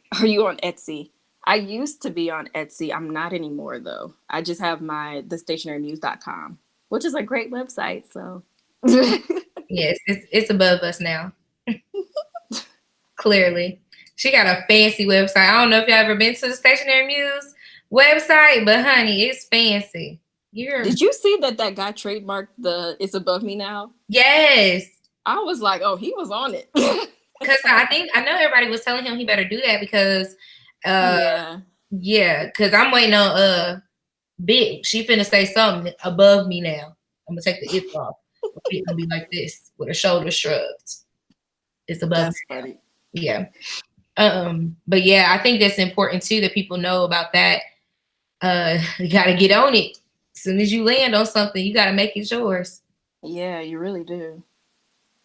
Etsy? I used to be on Etsy. I'm not anymore though. I just have the stationerymuse.com, which is a great website. So yes, it's above us now. Clearly. She got a fancy website. I don't know if y'all ever been to the Stationery Muse website, but honey, it's fancy. Did you see that guy trademarked the "It's Above Me Now"? Yes. I was like, oh, he was on it. Because I know everybody was telling him he better do that because because I'm waiting on Big. She finna say something above me now. I'm gonna take the "it" off. It's gonna be like this with her shoulders shrugged. It's above. That's me funny. Now. Yeah. But yeah, I think that's important too that people know about that. You gotta get on it. As soon as you land on something, you gotta make it yours. Yeah, you really do.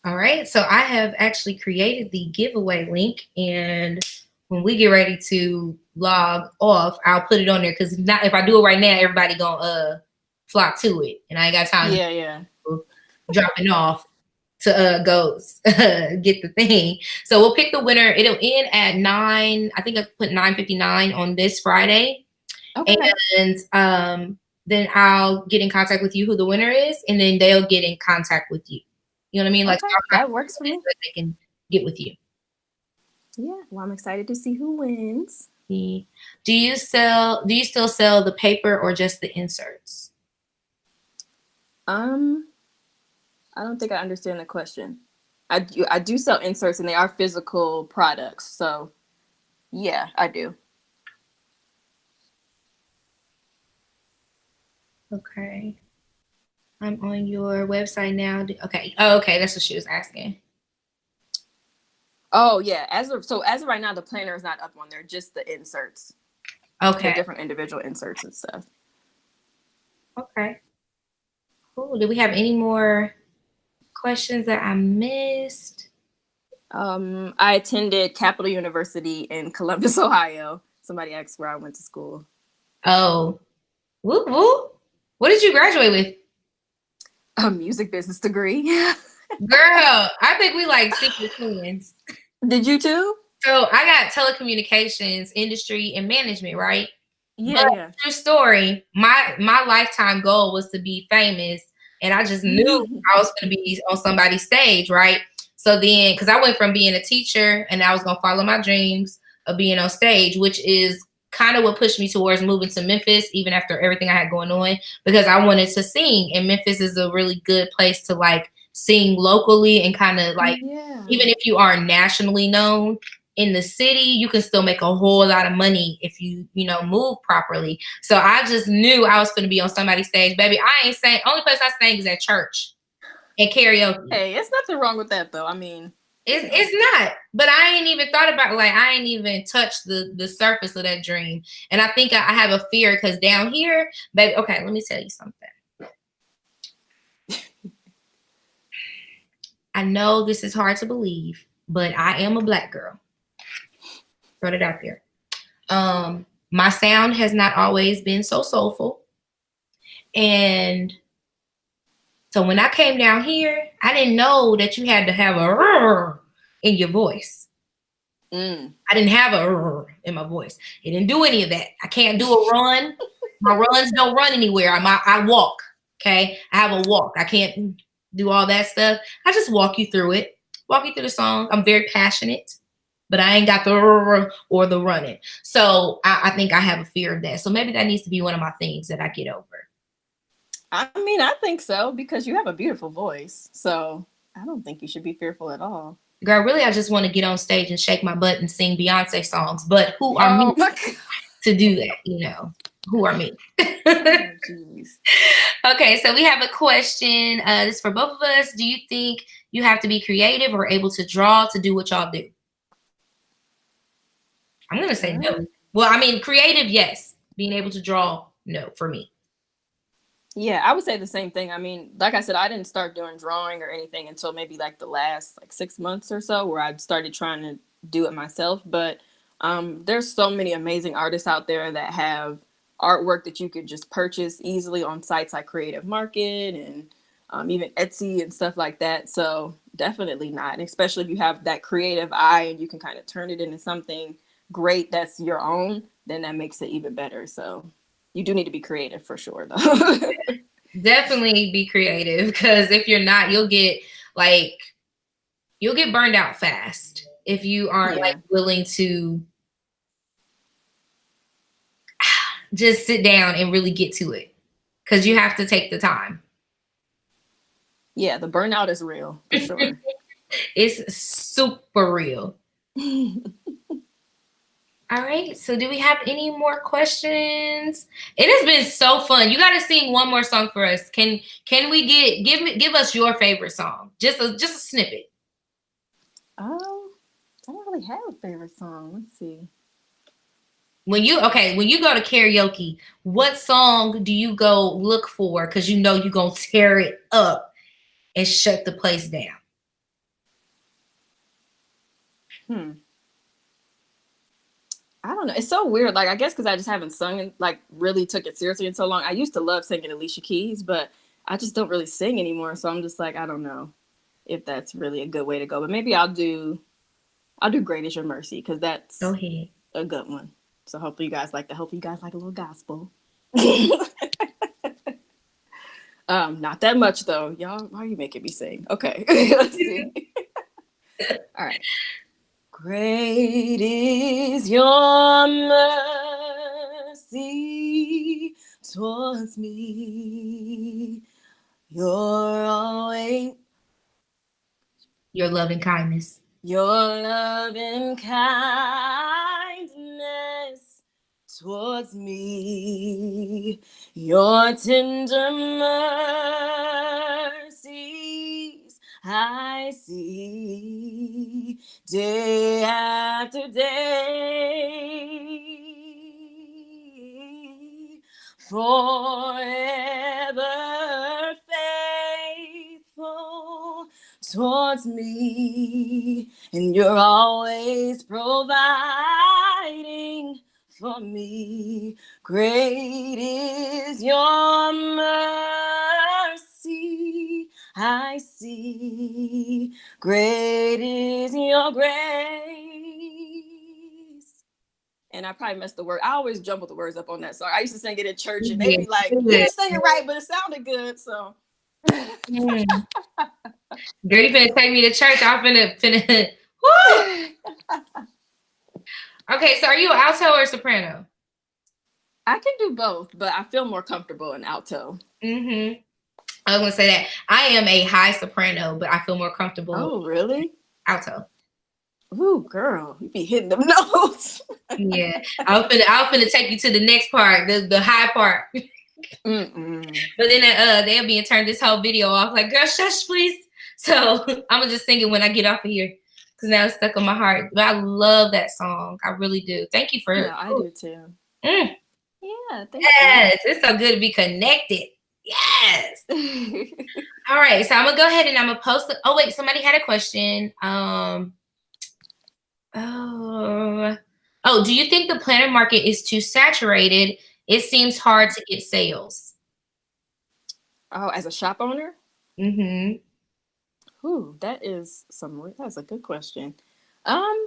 All right. So I have actually created the giveaway link, and when we get ready to log off, I'll put it on there because if I do it right now, everybody gonna flock to it, and I ain't got time. Yeah. Dropping off to go get the thing. So we'll pick the winner. It'll end at 9. I think I put 9:59 on this Friday. Okay. And then I'll get in contact with you who the winner is, and then they'll get in contact with you. You know what I mean? Okay, Like that works for me. so they can get with you. Yeah. Well, I'm excited to see who wins. Do you still sell the paper or just the inserts? I don't think I understand the question. I do sell inserts, and they are physical products. So, yeah, I do. Okay. I'm on your website now. Okay. Oh, okay. That's what she was asking. Oh, yeah. As of right now, the planner is not up on there. Just the inserts. Okay. The different individual inserts and stuff. Okay. Cool. Do we have any more questions that I missed? I attended Capital University in Columbus, Ohio. Somebody asked where I went to school. Oh, whoop whoop. What did you graduate with? A music business degree. Girl, I think we like secret twins. Did you too? So I got telecommunications industry and management, right? Yeah. True story. My lifetime goal was to be famous, and I just knew I was going to be on somebody's stage, right? So then, because I went from being a teacher, and I was going to follow my dreams of being on stage, which is kind of what pushed me towards moving to Memphis, even after everything I had going on, because I wanted to sing, and Memphis is a really good place to like sing locally and kind of like, even if you are nationally known in the city, you can still make a whole lot of money if you move properly. So I just knew I was going to be on somebody's stage, baby. I ain't saying, only place I sing is at church and karaoke. Hey, it's nothing wrong with that though. I mean, it's not, but I ain't even thought about I ain't even touched the surface of that dream. And I think I have a fear because down here, baby, okay, let me tell you something. I know this is hard to believe, but I am a Black girl. Throw it out there. My sound has not always been so soulful. And so when I came down here, I didn't know that you had to have a in your voice. I didn't have a in my voice. It didn't do any of that. I can't do a run. My runs don't run anywhere. I walk. Okay. I have a walk. I can't do all that stuff. I just walk you through it. Walk you through the song. I'm very passionate, but I ain't got the or the running. So I think I have a fear of that. So maybe that needs to be one of my things that I get over. I mean, I think so because you have a beautiful voice. So I don't think you should be fearful at all. Girl, really, I just want to get on stage and shake my butt and sing Beyonce songs. But who are me to do that? Who are me? Oh, geez. Okay, so we have a question. This is for both of us. Do you think you have to be creative or able to draw to do what y'all do? I'm gonna say no. Well, I mean, creative, yes. Being able to draw, no, for me. Yeah, I would say the same thing. I mean, like I said, I didn't start doing drawing or anything until maybe like the last like 6 months or so, where I started trying to do it myself. But there's so many amazing artists out there that have artwork that you could just purchase easily on sites like Creative Market and even Etsy and stuff like that. So definitely not, and especially if you have that creative eye and you can kind of turn it into something great that's your own, then that makes it even better. So you do need to be creative for sure, though. Definitely be creative, because if you're not, you'll get burned out fast if you aren't like willing to just sit down and really get to it, because you have to take the time. Yeah, the burnout is real for sure. It's super real. All right, so do we have any more questions? It has been so fun. You got to sing one more song for us. Can we give us your favorite song? Just a snippet. I don't really have a favorite song. Let's see. When you go to karaoke, what song do you go look for? Because you know you're gonna tear it up and shut the place down. I don't know. It's so weird. Like, I guess because I just haven't sung and like really took it seriously in so long. I used to love singing Alicia Keys, but I just don't really sing anymore. So I'm just like, I don't know if that's really a good way to go. But maybe I'll do Great Is Your Mercy, because that's Go ahead. a good one. So hopefully you guys like that. Hopefully you guys like a little gospel. Not that much though. Y'all, why are you making me sing? Okay. Let's see. All right. Great is your mercy towards me. Your loving kindness. Your loving kindness towards me. Your tender mercies I see day after day, forever faithful towards me, and you're always providing for me. Great is your mercy I see. Great is your grace. And I probably messed the word. I always jumble the words up on that song. I used to sing it in church, and they'd be like, "You didn't sing it right, but it sounded good." So, Girl, you finna take me to church. I'm finna. Woo! Okay, so are you alto or soprano? I can do both, but I feel more comfortable in alto. I was gonna say that I am a high soprano, but I feel more comfortable. Oh, really? Alto. Ooh, girl, you be hitting them notes. Yeah, I'm finna take you to the next part, the high part. But then they'll be and turn this whole video off. Like, girl, shush, please. So I'm gonna just sing it when I get off of here, because now it's stuck in my heart. But I love that song. I really do. Thank you for it. Yeah, I do too. Yeah, thank you. It's so good to be connected. Yes. All right, so I'm gonna go ahead and I'm gonna post it. Oh wait, somebody had a question. Do you think the planner market is too saturated? It seems hard to get sales. Oh, as a shop owner? Ooh, that's a good question. I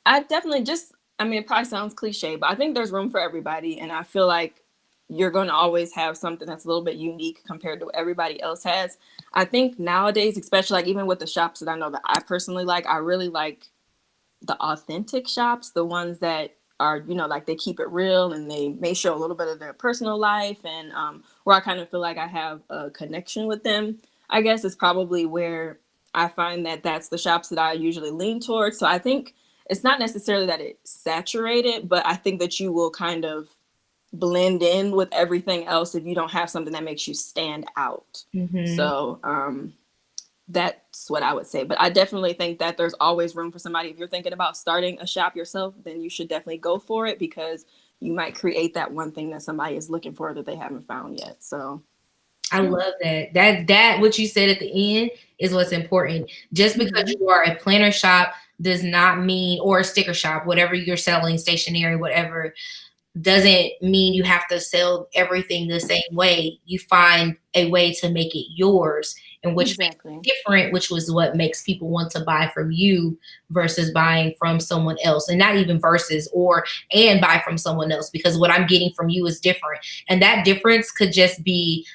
definitely it probably sounds cliche, but I think there's room for everybody. And I feel like you're going to always have something that's a little bit unique compared to what everybody else has. I think nowadays, especially like even with the shops that I know that I personally like, I really like the authentic shops, the ones that are, like they keep it real and they may show a little bit of their personal life, and where I kind of feel like I have a connection with them, I guess is probably where I find that that's the shops that I usually lean towards. So I think it's not necessarily that it's saturated, but I think that you will kind of blend in with everything else if you don't have something that makes you stand out. So that's what I would say. But I definitely think that there's always room for somebody. If you're thinking about starting a shop yourself, then you should definitely go for it, because you might create that one thing that somebody is looking for that they haven't found yet. So I love that. That what you said at the end is what's important. Just because you are a planner shop does not mean, or a sticker shop, whatever you're selling, stationery, whatever, doesn't mean you have to sell everything the same way. You find a way to make it yours, and which makes it different, which was what makes people want to buy from you versus buying from someone else. And not even versus, or and buy from someone else, because what I'm getting from you is different. And that difference could just be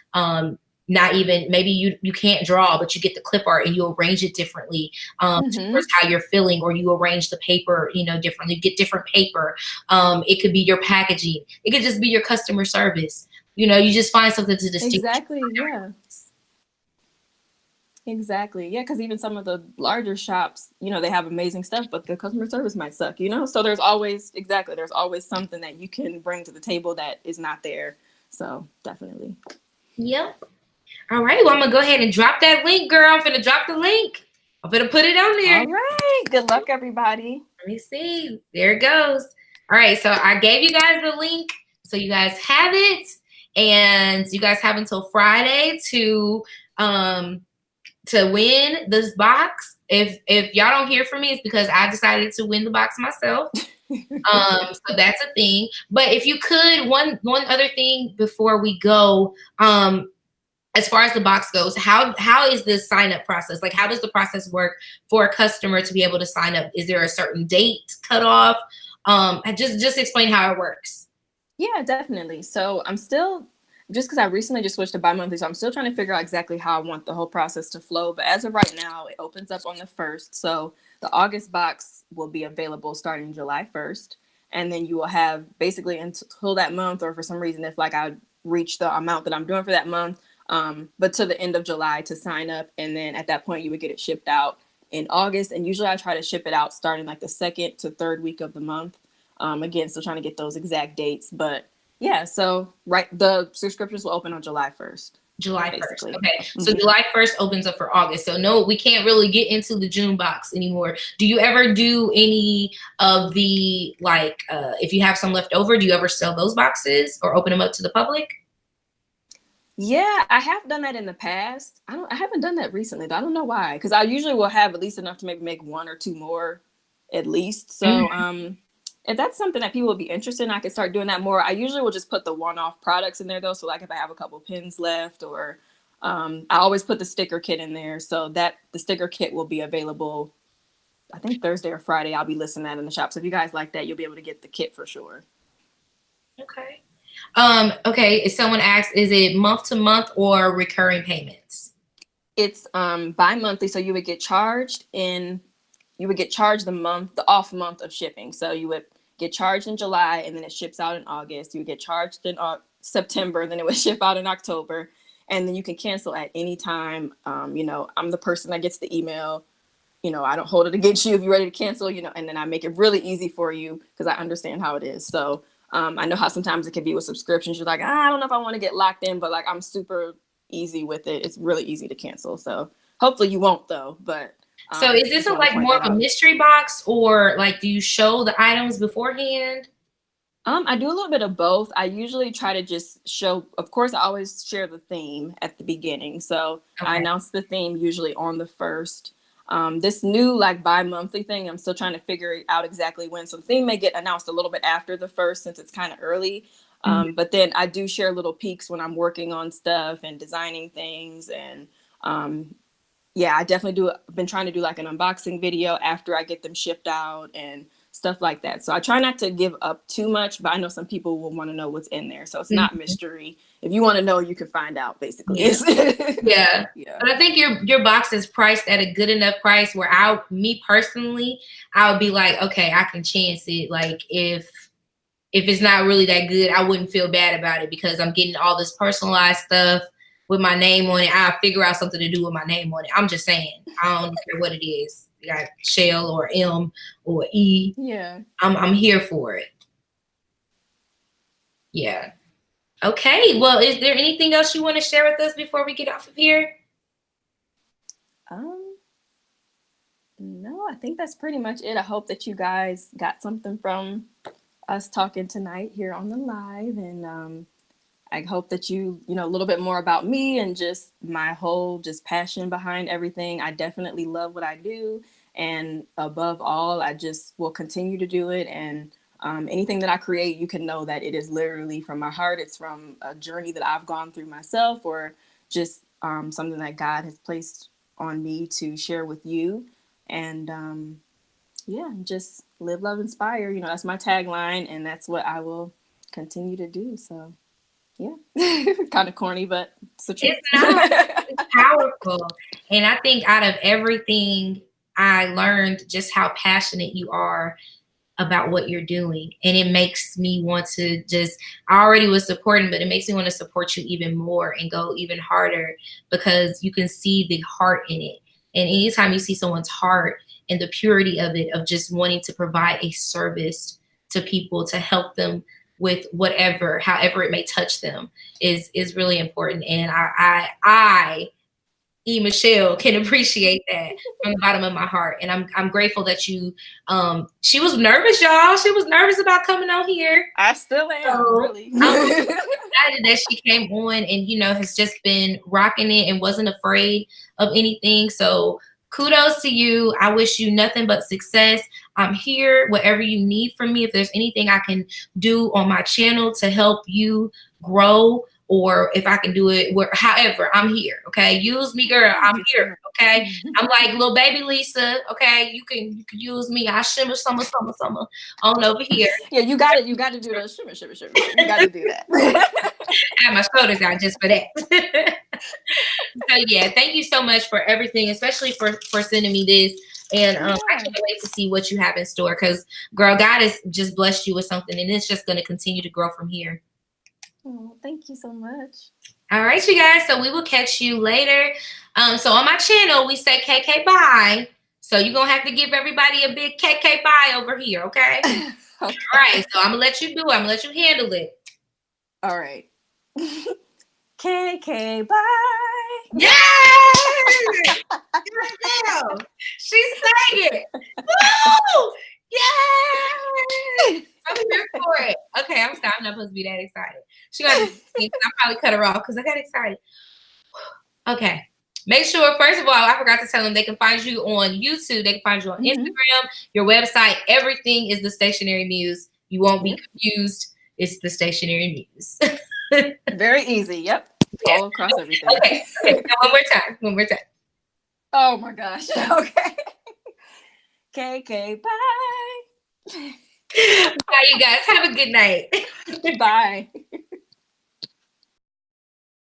not even, maybe you can't draw, but you get the clip art and you arrange it differently towards how you're feeling, or you arrange the paper, you know, differently. You get different paper. It could be your packaging. It could just be your customer service. You know, you just find something to distinguish. Exactly. Yeah. Exactly. Yeah, because even some of the larger shops, you know, they have amazing stuff, but the customer service might suck, you know? So there's always something that you can bring to the table that is not there. So definitely. Yep. All right. Well, I'm going to go ahead and drop that link, girl. I'm going to drop the link. I'm going to put it on there. All right. Good luck, everybody. Let me see. There it goes. All right. So I gave you guys the link, so you guys have it. And you guys have until Friday to win this box. If y'all don't hear from me, it's because I decided to win the box myself. So that's a thing. But if you could, one other thing before we go, as far as the box goes, how is this sign up process? Like, how does the process work for a customer to be able to sign up? Is there a certain date cut off? Just explain how it works. Yeah, definitely. So I'm still, just because I recently just switched to bi-monthly, so I'm still trying to figure out exactly how I want the whole process to flow. But as of right now, it opens up on the 1st. So the August box will be available starting July 1st. And then you will have basically until that month, or for some reason, if like I reach the amount that I'm doing for that month, but to the end of July to sign up. And then at that point, you would get it shipped out in August. And usually I try to ship it out starting like the 2nd to 3rd week of the month. Again, still trying to get those exact dates, but yeah, so the subscriptions will open on July 1st. July 1st. Okay. So July 1st opens up for August. So no, we can't really get into the June box anymore. Do you ever do any of the, like, if you have some left over, do you ever sell those boxes or open them up to the public? Yeah, I have done that in the past. I haven't done that recently, though. I don't know why, because I usually will have at least enough to maybe make 1 or 2 more at least. So, if that's something that people would be interested in, I could start doing that more. I usually will just put the one-off products in there, though. So like if I have a couple pins left, or I always put the sticker kit in there, so that the sticker kit will be available, I think Thursday or Friday. I'll be listing that in the shop. So if you guys like that, you'll be able to get the kit for sure. Okay. Okay. If someone asks, is it month to month or recurring payments? It's bi-monthly. So you would get charged the off month of shipping. So you would get charged in July, and then it ships out in August. You would get charged in September, then it would ship out in October, and then you can cancel at any time. You know, I'm the person that gets the email. You know, I don't hold it against you if you're ready to cancel, you know, and then I make it really easy for you because I understand how it is. So I know how sometimes it can be with subscriptions. You're like, I don't know if I want to get locked in, but like I'm super easy with it. It's really easy to cancel. So hopefully you won't, though. But so is this like more of a mystery box, or like do you show the items beforehand? I do a little bit of both. I usually try to just show, of course, I always share the theme at the beginning. So I announce the theme usually on the 1st. This new like bi-monthly thing, I'm still trying to figure out exactly when. So the theme may get announced a little bit after the 1st since it's kind of early. But then I do share little peeks when I'm working on stuff and designing things. And yeah, I definitely been trying to do like an unboxing video after I get them shipped out and stuff like that. So I try not to give up too much, but I know some people will want to know what's in there. So it's not mystery. If you want to know, you can find out, basically. Yeah. But I think your box is priced at a good enough price where me personally, I would be like, okay, I can chance it. Like if it's not really that good, I wouldn't feel bad about it because I'm getting all this personalized stuff with my name on it. I'll figure out something to do with my name on it. I'm just saying, I don't care what it is. You got Shell or M or E. Yeah. I'm here for it. Yeah. Okay. Well, is there anything else you want to share with us before we get off of here? No, I think that's pretty much it. I hope that you guys got something from us talking tonight here on the live, and I hope that you know a little bit more about me and just my whole just passion behind everything. I definitely love what I do, and above all, I just will continue to do it. And anything that I create, you can know that it is literally from my heart. It's from a journey that I've gone through myself, or just something that God has placed on me to share with you. And yeah, just live, love, inspire. You know, that's my tagline, and that's what I will continue to do. So yeah, kind of corny, but it's the truth. It's not. It's powerful. And I think out of everything, I learned just how passionate you are about what you're doing. And it makes me want to just, I already was supporting, but it makes me want to support you even more and go even harder, because you can see the heart in it. And anytime you see someone's heart and the purity of it, of just wanting to provide a service to people, to help them with whatever, however it may touch them, is really important. And I E.Michelle can appreciate that from the bottom of my heart. And I'm grateful that you she was nervous, y'all. She was nervous about coming on here. I still am, So really. I'm excited that she came on and has just been rocking it and wasn't afraid of anything. So kudos to you. I wish you nothing but success. I'm here, whatever you need from me. If there's anything I can do on my channel to help you grow, or if I can do it however, I'm here. Okay. Use me, girl. I'm here. Okay. I'm like little baby Lisa. Okay. You can use me. I shimmer, summer on over here. Yeah, you got it. You got to do the shimmer. You got to do that. I have my shoulders out just for that. So yeah, thank you so much for everything, especially for sending me this. And I can't wait to see what you have in store, because girl, God has just blessed you with something, and it's just going to continue to grow from here. Oh, thank you so much. All right, you guys. So we will catch you later. So on my channel, we say KK bye. So you're going to have to give everybody a big KK bye over here, okay? Okay. All right. So I'm going to let you do it. I'm going to let you handle it. All right. KK bye. Yay! She sang it. Woo! Yay! I'm here for it. Okay, I'm sorry. I'm not supposed to be that excited. She got to I'll probably cut her off because I got excited. Okay. Make sure, first of all, I forgot to tell them they can find you on YouTube. They can find you on Instagram, your website. Everything is the Stationery Muse. You won't be confused. It's the Stationery Muse. Very easy. Yep. All across everything. Okay. Now, one more time. Oh my gosh. Okay. KK bye. Bye, you guys. Have a good night. Bye.